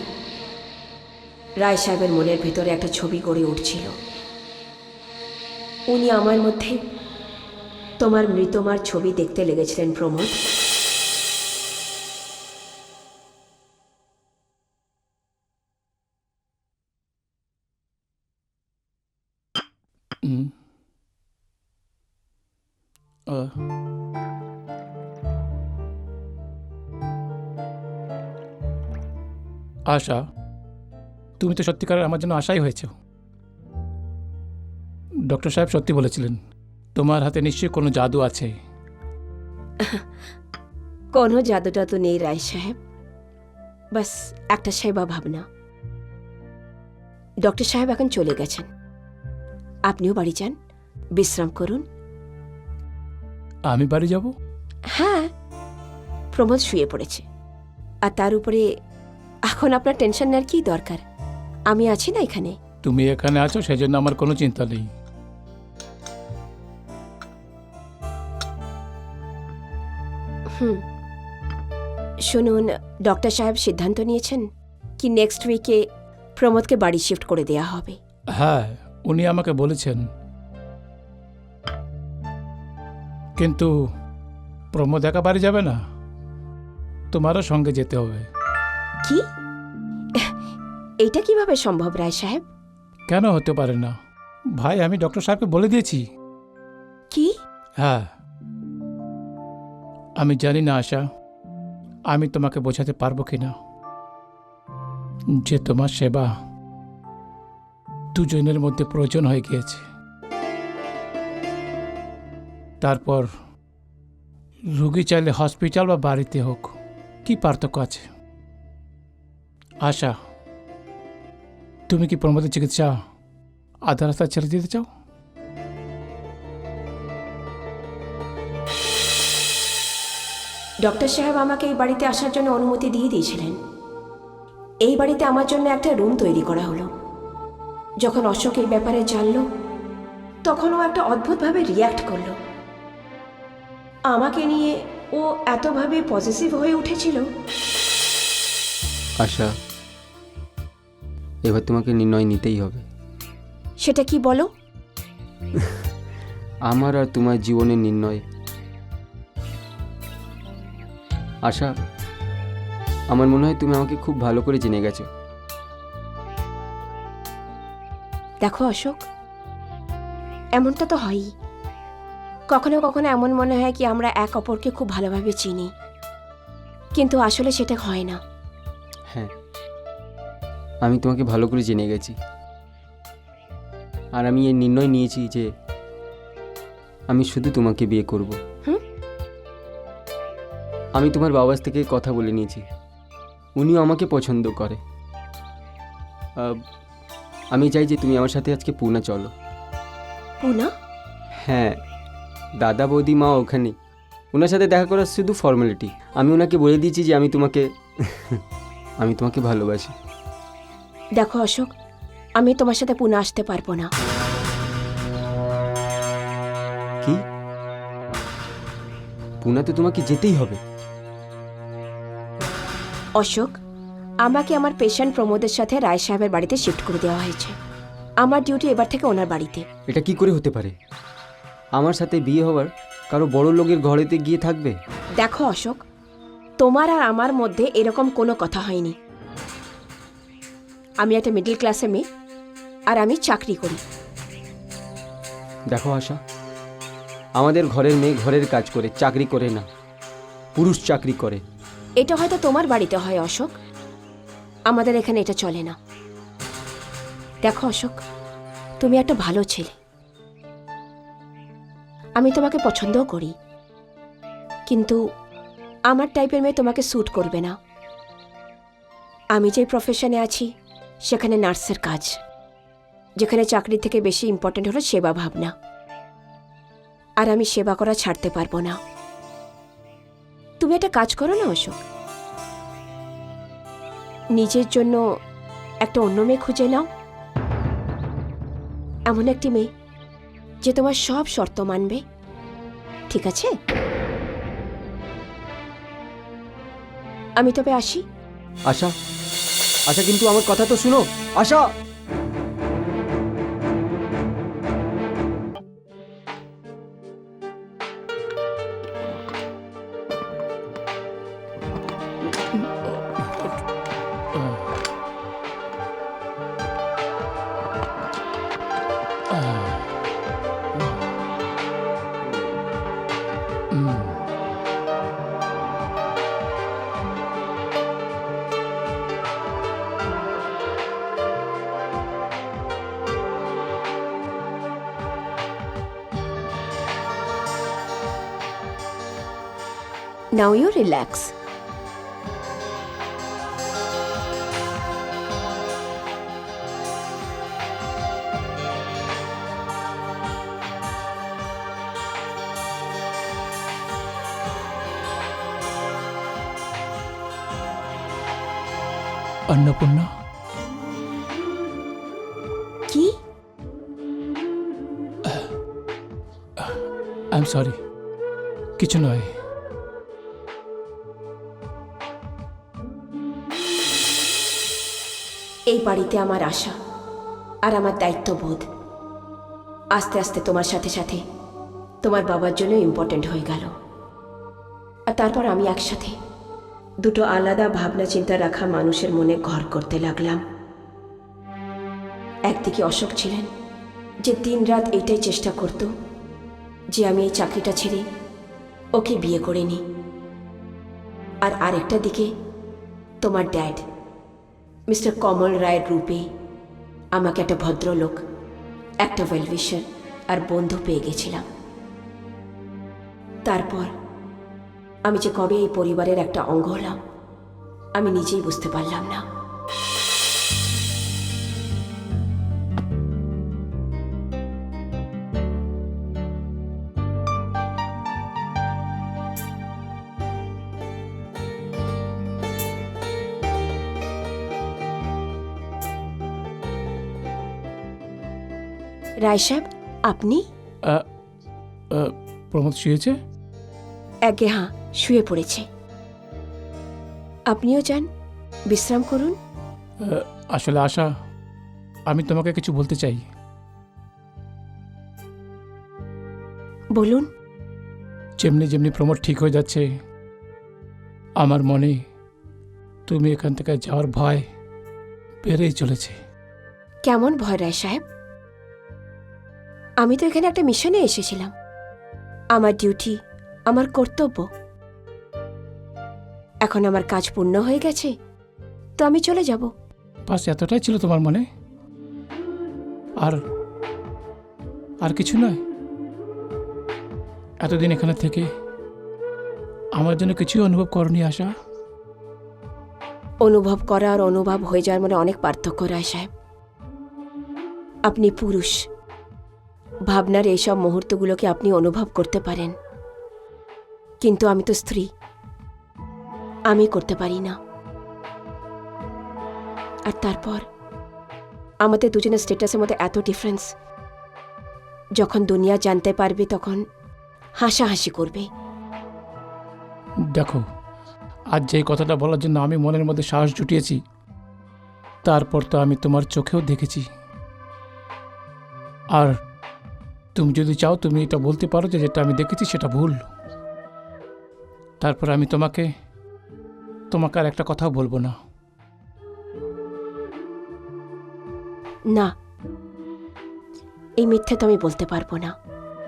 রায় সাহেবের মনের ভিতরে একটা ছবি গড়ে উঠছিল। উনি আমার মধ্যে তোমার মৃতমার ছবি দেখতে লেগেছিলেন প্রমোদ। হুম। আশা, তুমি তো সত্যিকার আমার জন্য আশাই হয়েছ। ডক্টর সাহেব সত্যি বলেছিলেন, তোমার হাতে নিশ্চয়ই কোনো জাদু আছে। কোনো জাদুটা তো নেই রায় সাহেব, বাস একটা সেবা ভাবনা। ডক্টর সাহেব এখন চলে গেছেন, আপনিও বাড়ি যান, বিশ্রাম করুন। আমি বাড়ি যাব? হ্যাঁ, প্রমোদ শুয়ে পড়েছে, আর তার উপরে এখন আপনার টেনশন নেওয়ার কি দরকার? আমি আছি না এখানে। তুমি এখানে আছো, সেজন্য আমার কোনো চিন্তা নেই। শুনুন, ডক্টর সাহেব সিদ্ধান্ত নিয়েছেন কি নেক্সট উইকে প্রমোদকে বাড়ি শিফট করে দেয়া হবে। হ্যাঁ, উনি আমাকে বলেছেন, কিন্তু প্রমোদ একা বাড়ি যাবে না, তোমারও সঙ্গে যেতে হবে। কি? এইটা কিভাবে সম্ভব রায় সাহেব? কেন হতে পারে না ভাই, আমি ডক্টর সাহেবকে বলে দিয়েছি। কি? হ্যাঁ, আমি জানি না আশা, আমি তোমাকে বোঝাতে পারবো কিনা যে তোমার সেবা দুজনের মধ্যে প্রয়োজন হয়ে গিয়েছে। তারপর রোগী চাইলে হসপিটাল বা বাড়িতে হোক, কি পার্থক্য আছে? আশা, তুমি কি প্রমোদের চিকিৎসা আধা রাস্তা ছেড়ে দিতে চাও? ডক্টর সাহেব আমাকে এই বাড়িতে আসার জন্য অনুমতি দিয়ে দিয়েছিলেন। এই বাড়িতে আমার জন্য একটা রুম তৈরি করা হলো। যখন অশোক এই ব্যাপারে জানলো, তখন ও একটা অদ্ভুতভাবে রিয়্যাক্ট করলো। আমাকে নিয়ে ও এতভাবে পজিটিভ হয়ে উঠেছিল। আশা, এবার তোমাকে নির্ণয় নিতেই হবে। সেটা কি বলো? আমার আর তোমার জীবনের নির্ণয়। আশা, আমার মনে হয় তুমি আমাকে খুব ভালো করে জেনে গেছো। দেখো অশোক, এমনটা তো হয়ই। কখনো কখনো এমন মনে হয় কি আমরা এক অপরকে খুব ভালোভাবে চিনি, কিন্তু আসলে সেটা হয় না। হ্যাঁ, আমি তোমাকে ভালো করে জেনে গেছি। আর আমি এই নির্ণয় নিয়েছি যে আমি শুধু তোমাকে বিয়ে করব। হুম? আমি তোমার বাবার থেকে কথা বলে নিয়েছি, উনিও আমাকে পছন্দ করে। আমি চাই যে তুমি আমার সাথে আজকে পুনে চলো। পুনা? হ্যাঁ, দাদা বৌদি মা ওখানে, ওনার সাথে দেখা করা শুধু ফর্মালিটি। আমি ওনাকে বলে দিয়েছি যে আমি তোমাকে আমি তোমাকে ভালোবাসি। দেখো অশোক, আমি তোমার সাথে পুনা আসতে পারবো না। কি? পুনাতে তোমাকে যেতেই হবে? অশোক, আমাকে আমার পেশেন্ট প্রমোদের সাথে রায় সাহেবের বাড়িতে শিফট করে দেওয়া হয়েছে। আমার ডিউটি এবার থেকে ওনার বাড়িতে। এটা কি করে হতে পারে? আমার সাথে বিয়ে হওয়ার কারো বড় লোকের ঘরেতে গিয়ে থাকবে? দেখো অশোক, তোমার আর আমার মধ্যে এরকম কোনো কথা হয়নি। আমি একটা মিডল ক্লাসে মেয়ে, আর আমি চাকরি করি। দেখো আশা, আমাদের ঘরের মেয়ে ঘরের কাজ করে, চাকরি করে না। পুরুষ চাকরি করে। এটা হয়তো তোমার বাড়িতে হয় অশোক, আমাদের এখানে এটা চলে না। দেখো অশোক, তুমি একটা ভালো ছেলে, আমি তোমাকে পছন্দও করি, কিন্তু আমার টাইপের মেয়ে তোমাকে স্যুট করবে না। আমি যে প্রফেশনে আছি সেখানে নার্সের কাজ, যেখানে চাকরি থেকে বেশি ইম্পর্ট্যান্ট হলো সেবা ভাবনা, আর আমি সেবা করা ছাড়তে পারবো না। তুমি একটা কাজ করো না অশোক, নিজের জন্য একটা অন্য মেয়ে খুঁজে নাও। এমন একটি মেয়ে যে তোমার সব শর্ত মানবে, ঠিক আছে? আমি তবে আসি। আশা, আশা কিন্তু আমার কথা তো শুনো। আশা! Now you relax. অন্নপূর্ণা, কি? আই এম সরি, কিছু নয়। এই বাড়িতে আমার আশা আর আমার দায়িত্ববোধ আস্তে আস্তে তোমার সাথে সাথে তোমার বাবার জন্য ইম্পর্ট্যান্ট হয়ে গেল। আর তারপর আমি একসাথে দুটো আলাদা ভাবনা চিন্তা রাখা মানুষের মনে ঘর করতে লাগলাম। একদিকে অশোক ছিলেন যে দিনরাত এইটাই চেষ্টা করত যে আমি এই চাকরিটা ছেড়ে ওকে বিয়ে করে নিই, আর আরেকটা দিকে তোমার ড্যাড মিস্টার কমল রায়ের রূপে আমাকে একটা ভদ্রলোক, একটা ওয়েলউইশার আর বন্ধু পেয়ে গেছিলাম। তারপর আমি যে কবে এই পরিবারের একটা অঙ্গ হলাম আমি নিজেই বুঝতে পারলাম না। রায় সাহেব, আপনি? প্রমোদ শুয়েছে? আগে হ্যাঁ, শুয়ে পড়েছে। আপনিও যান, বিশ্রাম করুন। আসলে আশা, আমি তোমাকে কিছু বলতে চাই। বলুন। যেমনি যেমনি প্রমোদ ঠিক হয়ে যাচ্ছে আমার মনে তুমি এখান থেকে যাওয়ার ভয় বেড়েই চলেছে। কেমন ভয় রায় সাহেব? আমি তো এখানে একটা মিশনে এসেছিলাম, আমার ডিউটি, আমার কর্তব্য। এখন আমার কাজ পূর্ণ হয়ে গেছে তো আমি চলে যাব। বাস এতটাই ছিল তোমার মনে? আর আর কিছু নয়? এতদিন এখানে থেকে আমার জন্য কিছুই অনুভব করনি আশা? অনুভব করা আর অনুভব হয়ে যাওয়ার মানে অনেক পার্থক্য রায় সাহেব। আপনি পুরুষ, ভাবনার এইসব মুহূর্তগুলোকে আপনি অনুভব করতে পারেন, কিন্তু আমি তো স্ত্রী, আমি করতে পারি না। আর তারপর আমাদের দুজনের স্ট্যাটাসের মধ্যে এত ডিফারেন্স, যখন দুনিয়া জানতে পারবে তখন হাসাহাসি করবে। দেখো, আজ যেই কথাটা বলার জন্য আমি মনের মধ্যে সাহস জুটিয়েছি, তারপর তো আমি তোমার চোখেও দেখেছি। আর তুমি যদি চাও তুমি এটা বলতে পারো যে যেটা আমি দেখেছি সেটা ভুল। তারপর আমি তোমাকে আর একটা কথাও বলবো না। না, এই মিথ্যে তো আমি বলতে পারবো না।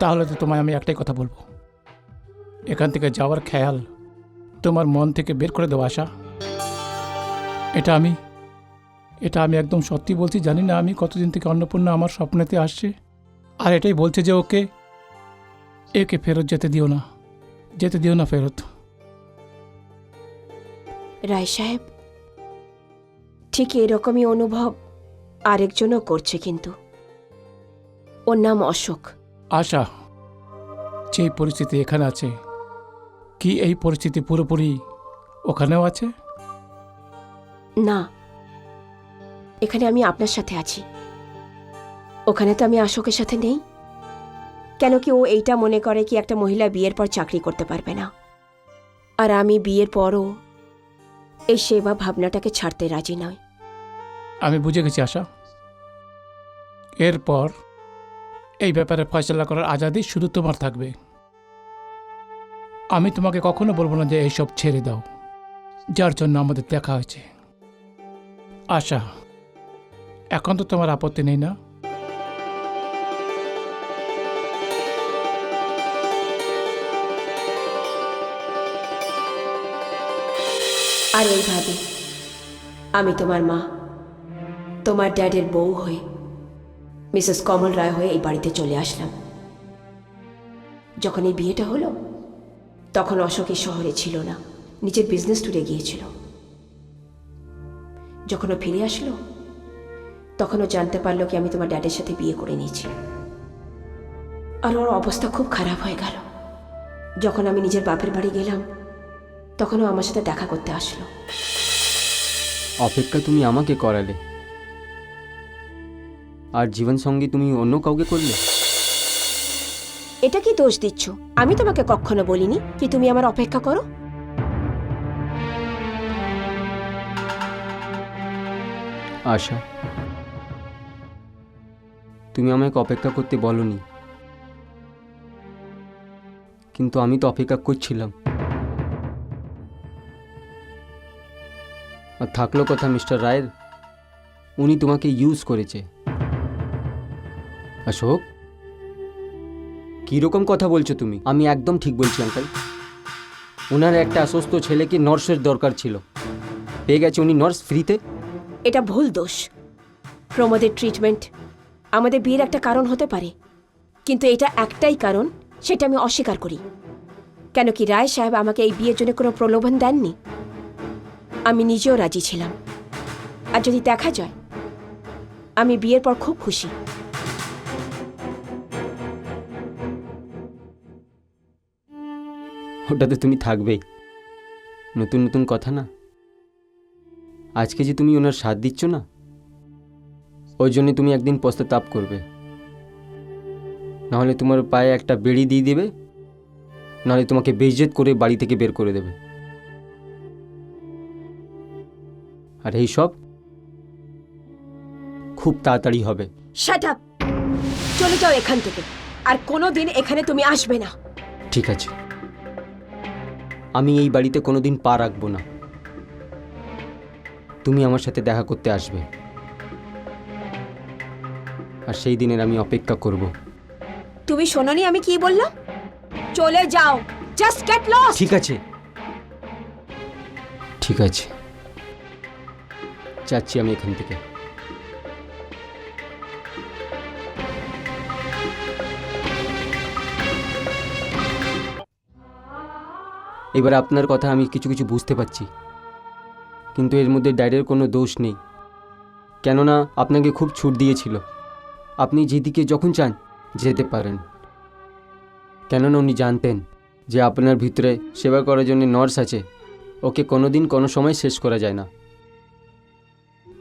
তাহলে তো তোমায় আমি একটাই কথা বলবো, এখান থেকে যাওয়ার খেয়াল তোমার মন থেকে বের করে দেওয়া আশা। এটা আমি একদম সত্যি বলছি। জানি না আমি কতদিন থেকে অন্নপূর্ণা আমার স্বপ্নেতে আসছে, আর এটাই বলছে যে একে ফেরত যেতে দিও না ফেরত। রায় সাহেব, ঠিক এরকমই অনুভব আরেকজনও করছে, কিন্তু ওর নাম অশোক। আশা, যেই পরিস্থিতি এখানে আছে, কি এই পরিস্থিতি পুরোপুরি ওখানেও আছে? না, এখানে আমি আপনার সাথে আছি, ওখানে তো আমি অশোকের সাথে নেই। কেন কি ও এইটা মনে করে কি একটা মহিলা বিয়ের পর চাকরি করতে পারবে না, আর আমি বিয়ের পরও এই সেবা ভাবনাটাকে ছাড়তে রাজি নয়। আমি বুঝে গেছি আশা। এরপর এই ব্যাপারে ফয়সলা করার আজাদি শুধু তোমার থাকবে। আমি তোমাকে কখনো বলবো না যে এইসব ছেড়ে দাও, যার জন্য আমাদের দেখা হয়েছে। আশা, এখন তো তোমার আপত্তি নেই না? আর এইভাবে আমি তোমার মা, তোমার ড্যাডের বউ হয়ে, মিসেস কমল রায় হয়ে এই বাড়িতে চলে আসলাম। যখন এই বিয়েটা হলো তখন অশোক এই শহরে ছিল না, নিজের বিজনেস ট্যুরে গিয়েছিল। যখন ও ফিরে আসলো তখন ও জানতে পারলো কি আমি তোমার ড্যাডের সাথে বিয়ে করে নিয়েছি, আর ওর অবস্থা খুব খারাপ হয়ে গেল। যখন আমি নিজের বাপের বাড়ি গেলাম তখন ও আমার সাথে দেখা করতে আসলো। অপেক্ষা তুমি আমাকে করালে, আর জীবনসঙ্গী তুমি অন্য কাউকে করলে। এটা কি দোষ দিচ্ছ? আমি তোমাকে কখনো বলিনি কি তুমি আমার অপেক্ষা করো। আশা, তুমি আমাকে অপেক্ষা করতে বলনি, কিন্তু আমি তো অপেক্ষা করছিলাম। আর থাকলো কথা মিস্টার রায়ের, উনি তোমাকে ইউজ করেছে। অশোক, কীরকম কথা বলছো তুমি? আমি একদম ঠিক বলছি আঙ্কেল। ওনার একটা অসুস্থ ছেলেকে নার্সের দরকার ছিল, পেয়ে গেছে উনি নার্স ফ্রিতে। এটা ভুল দোষ। প্রমোদের ট্রিটমেন্ট আমাদের বিয়ের একটা কারণ হতে পারে, কিন্তু এটা একটাই কারণ, সেটা আমি অস্বীকার করি। কেন কি রায় সাহেব আমাকে এই বিয়ের জন্য কোনো প্রলোভন দেননি। আমি নিজেও রাজি ছিলাম, আর যদি দেখা যায় আমি বিয়ের পর খুব খুশি। ওটাতে তুমি থাকবেই। নতুন নতুন কথা না, আজকে যে তুমি ওনার সাথ দিচ্ছ না, ওই জন্য তুমি একদিন পশ্চাতাপ করবে। নাহলে তোমার পায়ে একটা বেড়ি দিয়ে দেবে, নাহলে তোমাকে বেইজ্জত করে বাড়ি থেকে বের করে দেবে। আর এই সব খুব তাড়াতাড়ি হবে। Shut up! চলে যাও এখান থেকে, আর কোনোদিন এখানে তুমি আসবে না। ঠিক আছে, আমি এই বাড়িতে কোনোদিন পা রাখবো না। তুমি আমার সাথে দেখা করতে আসবে, আর সেই দিনের আমি অপেক্ষা করব। তুমি শোনোনি আমি কি বললাম? চলে যাও, জাস্ট গেট লস্ট। ঠিক আছে, ঠিক আছে, যাচ্ছি আমি এখান থেকে। এবার আপনার কথা আমি কিছু কিছু বুঝতে পারছি, কিন্তু এর মধ্যে ড্যাডের কোনো দোষ নেই, কেননা আপনাকে খুব ছুট দিয়েছিল। আপনি যেদিকে যখন চান যেতে পারেন, কেননা উনি জানতেন যে আপনার ভিতরে সেবা করার জন্য নার্স আছে, ওকে কোনোদিন কোনো সময় শেষ করা যায় না।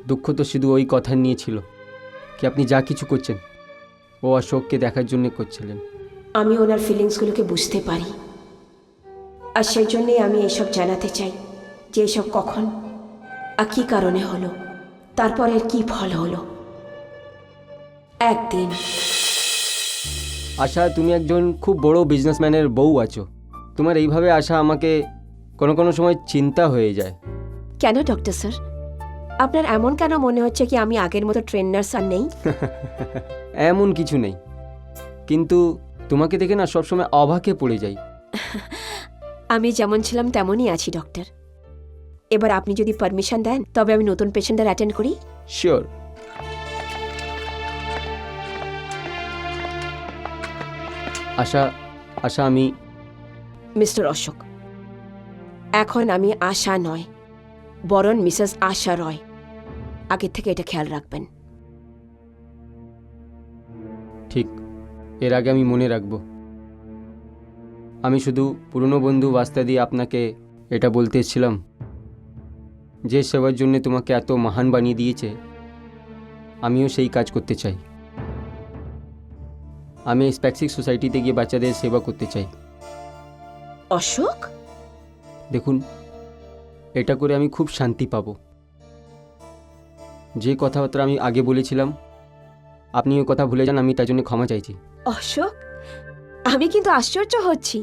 দুঃখ তো শুধু ওই কথা নিয়ে ছিল কি আপনি যা কিছু করছেন ও অশোককে দেখার জন্য করছিলেন। আমি ওনার ফিলিংসগুলোকে বুঝতে পারি, আর সেই জন্যেই আমি এসব জানাতে চাই যে এসব কখন আর কী কারণে হলো, তারপর এর কী ফল হলো। একদিন আশা, তুমি একজন খুব বড় বিজনেসম্যানের বউ আছো, তোমার এইভাবে আসা আমাকে কোনো কোনো সময় চিন্তা হয়ে যায়। কেন ডক্টর স্যার, আপনার এমন কেন মনে হচ্ছে কি আমি আগের মতো ট্রেন নার্স আর নেই? এমন কিছু নেই, কিন্তু তোমাকে দেখে না সবসময় অবাকে পড়ে যাই। আমি যেমন ছিলাম তেমনই আছি ডক্টর। এবার আপনি যদি পারমিশন দেন তবে আমি নতুন পেশেন্টদের অ্যাটেন্ড করি। শিওর। আশা, আশা আমি মিস্টার অশোক, এখন আমি আশা নয় বরং মিসেস আশা রয়। আগের থেকে এটা খেয়াল রাখবেন। ঠিক, এর আগে আমি মনে রাখব। আমি শুধু পুরনো বন্ধু বাস্তা দিয়ে আপনাকে এটা বলতে এসেছিলাম, যে সেবার জন্য তোমাকে এত মহান বানিয়ে দিয়েছে আমিও সেই কাজ করতে চাই। আমি স্প্যাক্সিক সোসাইটিতে গিয়ে বাচ্চাদের সেবা করতে চাই। অশোক, দেখুন, এটা করে আমি খুব শান্তি পাবো। যে কথাবার্তা আমি আগে বলেছিলাম আপনি ওই কথা ভুলে যান, আমি তার জন্য ক্ষমা চাইছি। অশোক, আমি কিন্তু আশ্চর্য হচ্ছি।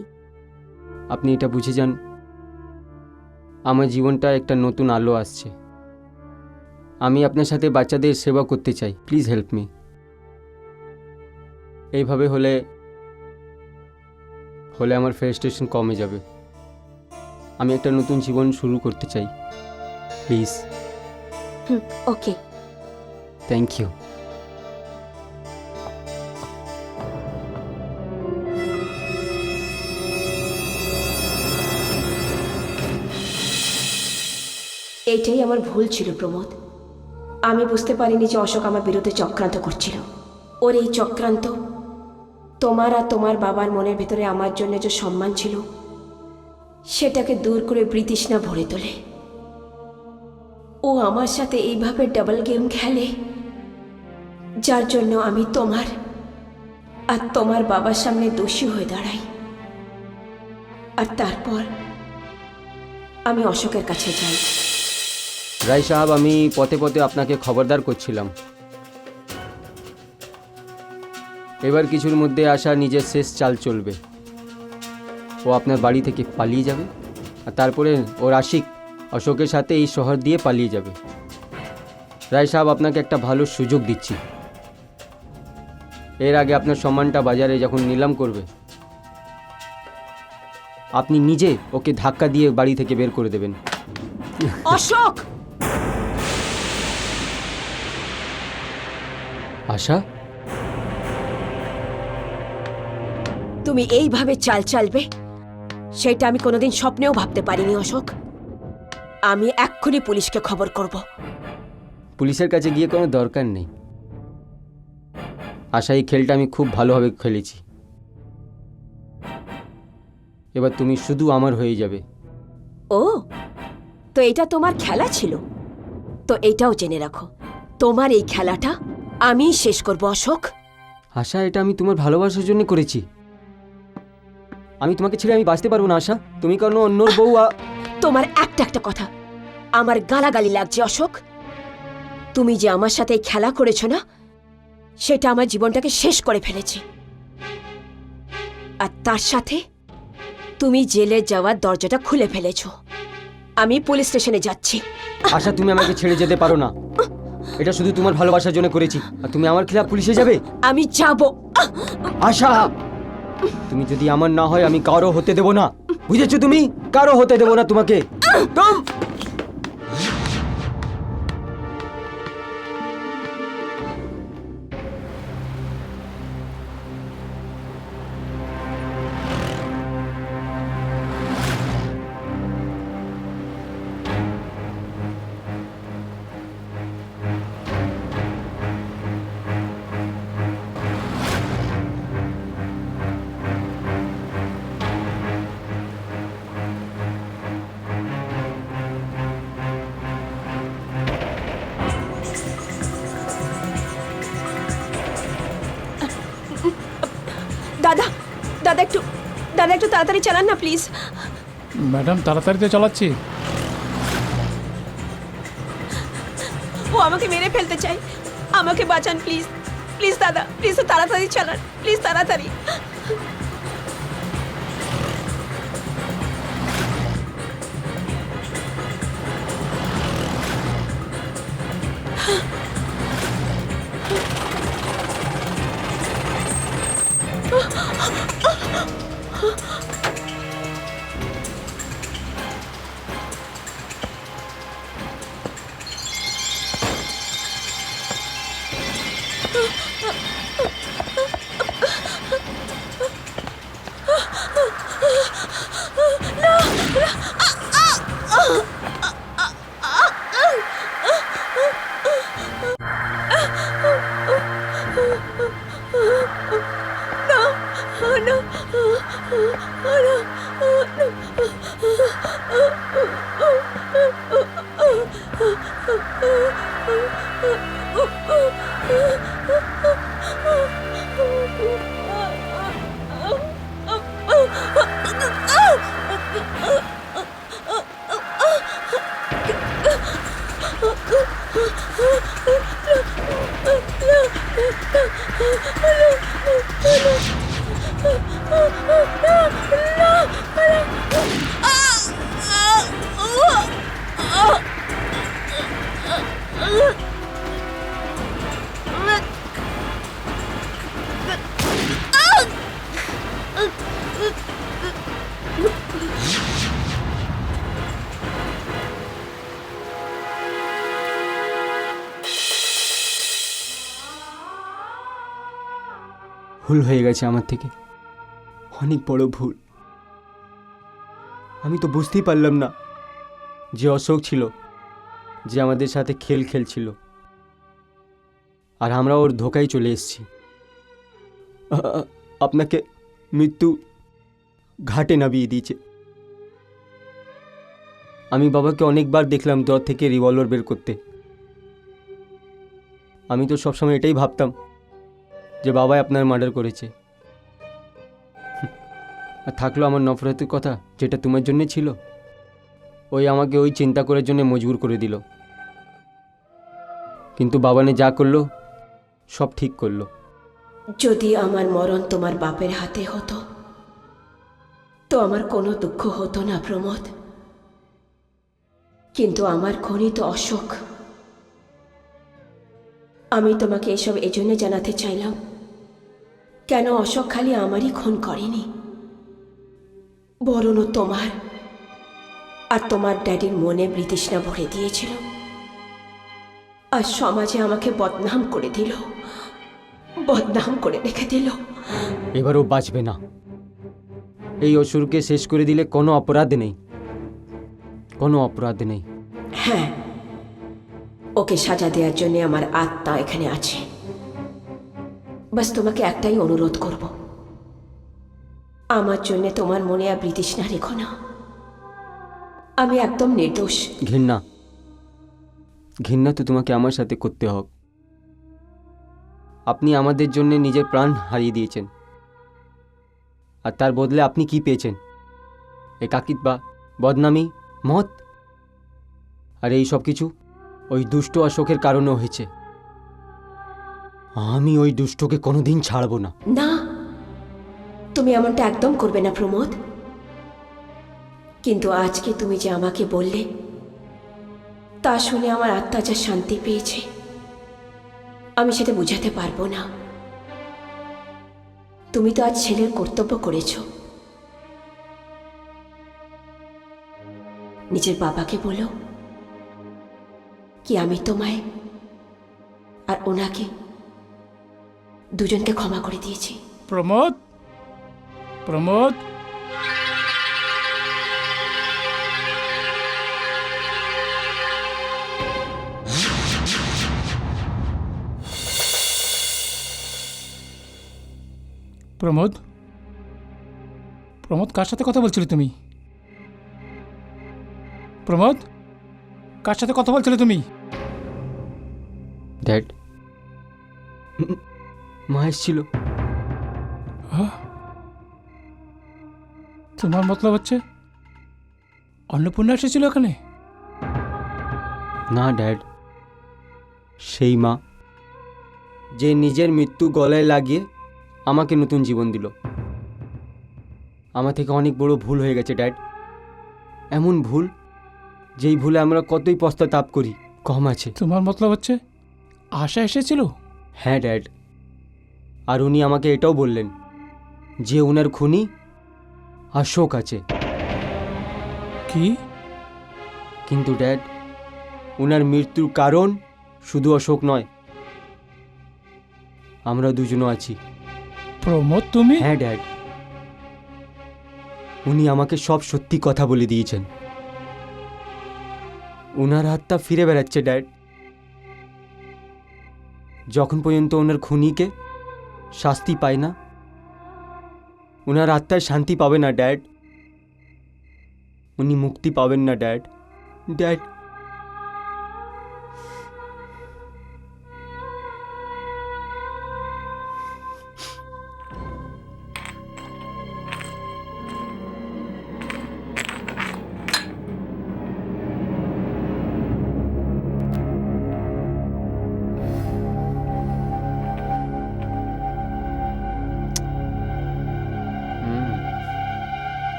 আপনি এটা বুঝে যান, আমার জীবনটা একটা নতুন আলো আসছে। আমি আপনার সাথে বাচ্চাদের সেবা করতে চাই, প্লিজ হেল্প মি। এইভাবে হলে আমার ফ্রাস্ট্রেশন কমে যাবে। আমি একটা নতুন জীবন শুরু করতে চাই, প্লিজ। Okay, thank you. এইটাই আমার ভুল ছিল প্রমোদ। আমি বুঝতে পারিনি যে অশোক আমার বিরুদ্ধে চক্রান্ত করছিল। ওর এই চক্রান্ত তোমার আর তোমার বাবার মনের ভেতরে আমার জন্য যে সম্মান ছিল সেটাকে দূর করে বিতৃষ্ণা ভরে তোলে। ও আমার সাথে এইভাবে ডাবল গেম খেলে, যার জন্য আমি তোমার আর তোমার বাবার সামনে দোষী হয়ে দাঁড়াই। আর তারপর আমি অশোকের কাছে যাই। রায় সাহেব, আমি পথে পথে আপনাকে খবরদার করছিলাম, এবার কিছুর মধ্যে আসা নিজের শেষ চাল চলবে। ও আপনার বাড়ি থেকে পালিয়ে যাবে, আর তারপরে ওর আশিক অশোকের সাথে এই শহর দিয়ে পালিয়ে যাবে। রায় সাহেব, আপনাকে একটা ভালো সুযোগ দিচ্ছি। এর আগে আপনার সম্মানটা বাজারে যখন নিলাম করবে, আপনি নিজে ওকে ধাক্কা দিয়ে বাড়ি থেকে বের করে দেবেন। অশোক! আশা, তুমি এইভাবে চাল চালবে সেটা আমি কোনোদিন স্বপ্নেও ভাবতে পারিনি অশোক। আমি এক্ষুনি পুলিশকে খবর করব। পুলিশের কাছে গিয়ে কোনো দরকার নেই। আশা, এই খেলটা আমি খুব ভালোভাবে খেলেছি, এবার তুমি শুধু আমার হয়ে যাবে। ও, তো এটা তোমার খেলা ছিল? তো এটাও জেনে রাখো, তোমার এই খেলাটা আমি শেষ করব অশোক। আশা, এটা আমি তোমার ভালোবাসার জন্য করেছি। আমি তোমাকে ছেড়ে আমি বাঁচতে পারবো না আশা। তুমি কোনো অন্যর বউ। তোমার একটা কথা আমার গালাগালি লাগছে অশোক। তুমি যে আমার সাথে এই খেলা করেছো না, সেটা আমার জীবনটাকে শেষ করে ফেলেছে। আর তার সাথে তুমি জেলে যাওয়ার দরজাটা খুলে ফেলেছো। আমি পুলিশ স্টেশনে যাচ্ছি। আশা, তুমি আমাকে ছেড়ে যেতে পারো না। এটা শুধু তোমার ভালোবাসার জন্য করেছি, আর তুমি আমার খেলাফ পুলিশে যাবে? আমি যাব। আশা, তুমি যদি আমার না হয় আমি কারো হতে দেব না, বুঝেছো? তুমি কারো হতে দেব না তোমাকে। দাদা একটু তাড়াতাড়ি চালান না প্লিজ। ম্যাডাম তাড়াতাড়িতে চালাচ্ছি। ও আমাকে মেরে ফেলতে চায়, আমাকে বাঁচান প্লিজ। প্লিজ দাদা, প্লিজ তাড়াতাড়ি চালান, প্লিজ তাড়াতাড়ি। ভুল হয়ে গেছে আমার থেকে, অনেক বড় ভুল। আমি তো বুঝতেই পারলাম না যে অশোক ছিল, যে আমাদের সাথে খেল খেলছিল, আর আমরা ওর ধোকায় চলে এসেছি। আপনাকে মৃত্যু ঘাটে নামিয়ে দিয়েছে। আমি বাবাকে অনেকবার দেখলাম দর থেকে রিভলভার বের করতে। আমি তো সবসময় এটাই ভাবতাম যে বাবাই আপনার মার্ডার করেছে। আর থাকলো আমার নফরতের কথা, যেটা তোমার জন্যে ছিল, ওই আমাকে ওই চিন্তা করার জন্য মজবুর করে দিল। কিন্তু বাবানে যা করলো সব ঠিক করলো। যদি আমার মরণ তোমার বাপের হাতে হতো তো আমার কোনো দুঃখ হতো না প্রমোদ, কিন্তু আমার খুনি তো অশোক। আমি তোমাকে এসব এজন্য জানাতে চাইলাম, কেন অশোক খালি আমারই খুন করেনি, বরং তোমার আর তোমার ড্যাডির মনে বিতৃষ্ণা ভরে দিয়েছিল, আর সমাজে আমাকে বদনাম করে দিল, বদনাম করে রেখে দিল। এবারও বাঁচবে না। এই অসুরকে শেষ করে দিলে কোনো অপরাধ নেই, কোনো অপরাধ নেই। হ্যাঁ, ওকে সাজা দেওয়ার জন্য আমার আত্মা এখানে আছে। বাস তোমাকে একটাই অনুরোধ করব, আমার জন্য তোমার মনে আর বিতৃষ্ণা রেখো না। আমি একদম নির্দোষ। ঘৃণা, ঘৃণা তো তোমাকে আমার সাথে করতে হবে। আপনি আমাদের জন্য নিজের প্রাণ হারিয়ে দিয়েছেন, আর তার বদলে আপনি কি পেয়েছেন? একাকিত্ব বা বদনামি, মত। আর এই সব কিছু ওই দুষ্ট অশোকের কারণেও হয়েছে। আমি ওই দুষ্টকে কোনোদিন ছাড়বো না। না, তুমি এমনটা একদম করবে না প্রমোদ। কিন্তু আজকে তুমি যে আমাকে বললে, তা শুনে আমার আত্মা যা শান্তি পেয়েছে, আমি সেটা বুঝাতে পারবো না। তুমি তো আজ ছেলের কর্তব্য করেছ। নিজের বাবাকে বলো কি আমি তোমায় আর ওনাকে দুজনকে ক্ষমা করে দিয়েছি। প্রমোদ, প্রমোদ, প্রমোদ, প্রমোদ, কার সাথে কথা বলছিলে তুমি? প্রমোদ, কার সাথে কথা বলছিলে তুমি? ড্যাড, মা এসেছিল। তোমার মতলব হচ্ছে অন্নপূর্ণা এসেছিল এখানে? না ড্যাড, সেই মা যে নিজের মৃত্যু গলায় লাগিয়ে আমাকে নতুন জীবন দিল। আমার থেকে অনেক বড় ভুল হয়ে গেছে ড্যাড, এমন ভুল যেই ভুলে আমরা কতই পশ্চাতাপ করি কম আছে। তোমার মতলব হচ্ছে আশা এসেছিল? হ্যাঁ ড্যাড, আর উনি আমাকে এটাও বললেন যে ওনার খুনি অশোক আছে। কি? কিন্তু ড্যাড, ওনার মৃত্যুর কারণ শুধু অশোক নয়, আমরা দুজনও আছি। প্রমোদ তুমি? হ্যাঁ ড্যাড, উনি আমাকে সব সত্যি কথা বলে দিয়েছেন। ওনার আত্মা ফিরে বেড়াচ্ছে ড্যাড। যখন পর্যন্ত ওনার খুনিকে শাস্তি পায় না, ওনার আত্মায় শান্তি পাবে না ড্যাড, উনি মুক্তি পাবেন না ড্যাড। ড্যাড,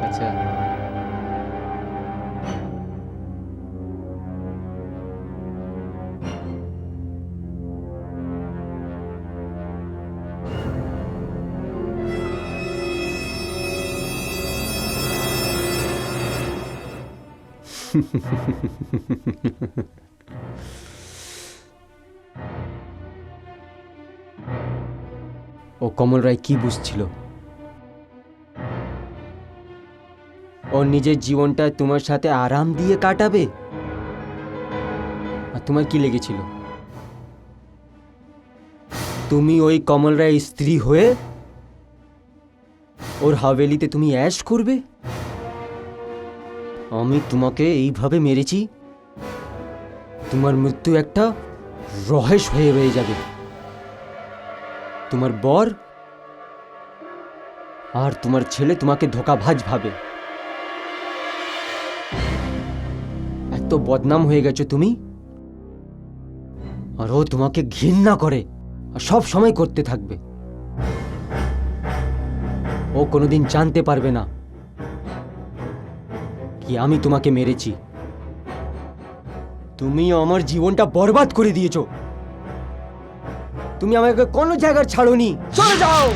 আচ্ছা ও কমল রায় কি বুঝছিল? ওর নিজের জীবনটা তোমার সাথে আরাম দিয়ে কাটাবে, আর তোমার কি লেগেছিল? তুমি ওই কমল রায়ের স্ত্রী হয়ে ওর হাভেলিতে তুমি অ্যাশ করবে? আমি তোমাকে এইভাবে মেরেছি, তোমার মৃত্যু একটা রহস্য হয়ে রয়ে যাবে। তোমার বর আর তোমার ছেলে তোমাকে ধোঁকাবাজ ভাবে। এত বদনাম হয়ে গেছো তুমি, আর ও তোমাকে ঘৃণা করে আর সব সময় করতে থাকবে। ও কোনোদিন জানতে পারবে না কি আমি তোমাকে মেরেছি। তুমি আমার জীবনটা বরবাদ করে দিয়েছো। তুমি আমাকে কোনো জায়গার ছাড়োনি। চলে যাও।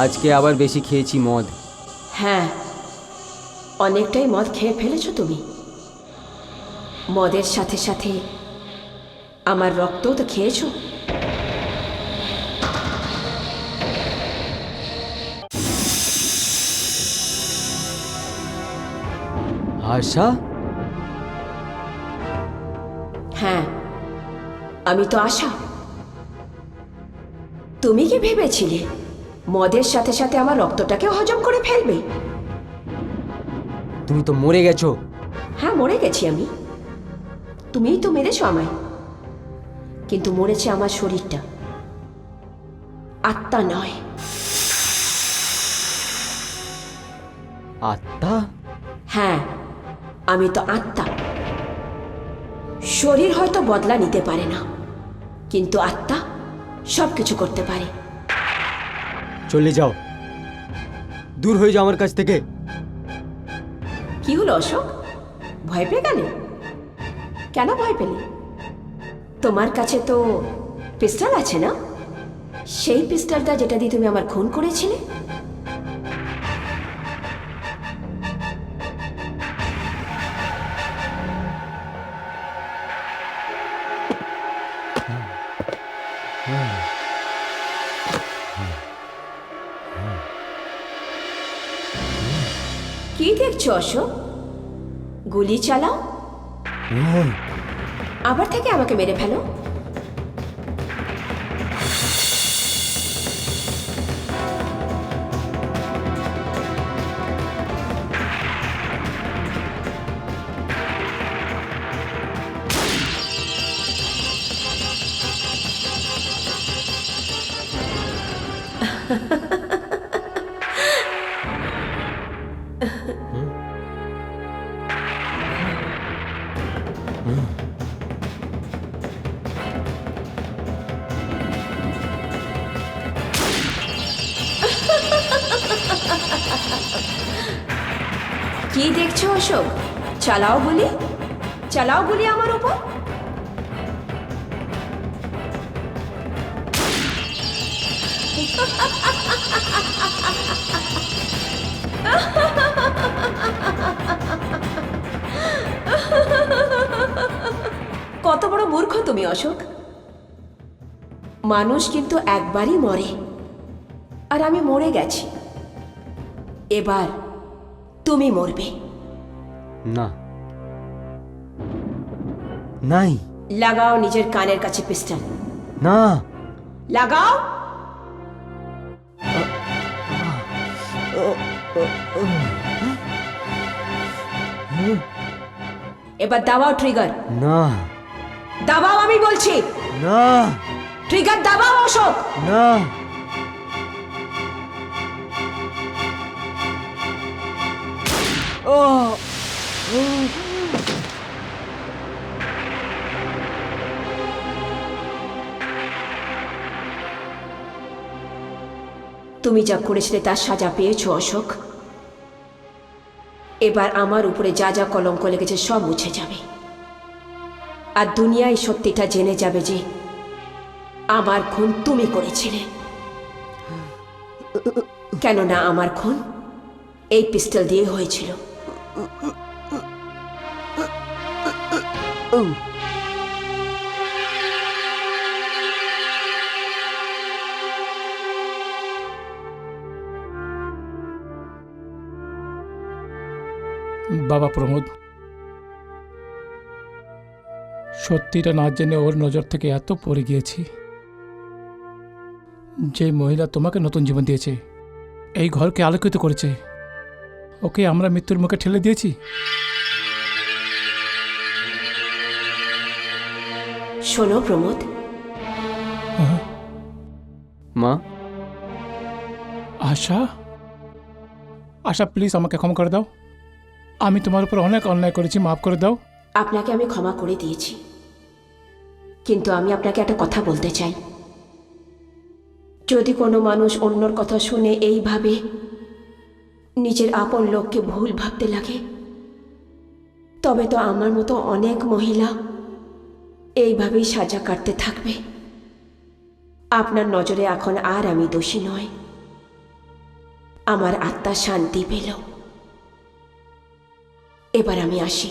আজকে আবার বেশি খেয়েছি মদ। হ্যাঁ, অনেকটাই মদ খেয়ে ফেলেছো তুমি। মদের সাথে সাথে আমার রক্তও তো খেয়েছো। আশা, হ্যাঁ, আমি তো আশা। তুমি কি ভেবেছিলে মদের সাথে সাথে আমার রক্তটাকেও হজম করে ফেলবে? তুমি তো মরে গেছো। হ্যাঁ, মরে গেছি আমি। তুমিই তো মেরেছো আমায়, কিন্তু মরেছে আমার শরীরটা, আত্মা নয়। আত্মা? হ্যাঁ, আমি তো আত্মা। শরীর হয়তো বদলা নিতে পারে না, কিন্তু আত্মা সব কিছু করতে পারে। চলে যাও, দূর হয়ে যাও আমার কাছ থেকে। কি হলো অশোক, ভয় পেয়ে গেলে? কেন ভয় পেলে? তোমার কাছে তো পিস্তল আছে না? সেই পিস্তলটা যেটা দিয়ে তুমি আমার খুন করেছিলে। দেখছো অশোক? গুলি চালাও, আবার থেকে আমাকে মেরে ফেলো। কি দেখছো অশোক? চালাও গুলি, চালাও গুলি আমার উপর। কত বড় মূর্খ তুমি অশোক। মানুষ কিন্তু একবারই মরে, আর আমি মরে গেছি। এবার তুমি মরবে। না, নাই। লাগাও নিজের কানের কাছে পিস্টল। না। লাগাও। এবার দাবাও ট্রিগার। না। দাবাও, আমি বলছি। না। ট্রিগার দাবাও অশোক। না। তুমি যা করেছিলে তার সাজা পেয়েছো অশোক। এবার আমার উপরে যা যা কলঙ্ক লেগেছে সব মুছে যাবে, আর দুনিয়া এই সত্যিটা জেনে যাবে যে আমার খুন তুমি করেছিলে। কেননা আমার খুন এই পিস্তল দিয়ে হয়েছিল। বাবা প্রমোদ, সত্যিটা না জেনে ওর নজর থেকে এত পড়ে গিয়েছি। যে মহিলা তোমাকে নতুন জীবন দিয়েছে, এই ঘরকে আলোকিত করেছে, ওকে আমরা মৃত্যুর মুখে ঠেলে দিয়েছি। শোনো প্রমোদ। মা। আশা, আশা প্লিজ আমাকে ক্ষমা করে দাও। আমি তোমার উপর অনেক অন্যায় করেছি, মাফ করে দাও। আপনাকে আমি ক্ষমা করে দিয়েছি, কিন্তু আমি আপনাকে একটা কথা বলতে চাই। যদি কোনো মানুষ অন্যর কথা শুনে এইভাবে নিজের আপন লোককে ভুল ভাবতে লাগে, তবে তো আমার মতো অনেক মহিলা এইভাবেই সাজা কাটতে থাকবে। আপনার নজরে এখন আর আমি দোষী নয়। আমার আত্মা শান্তি পেল। এবার আমি আসি।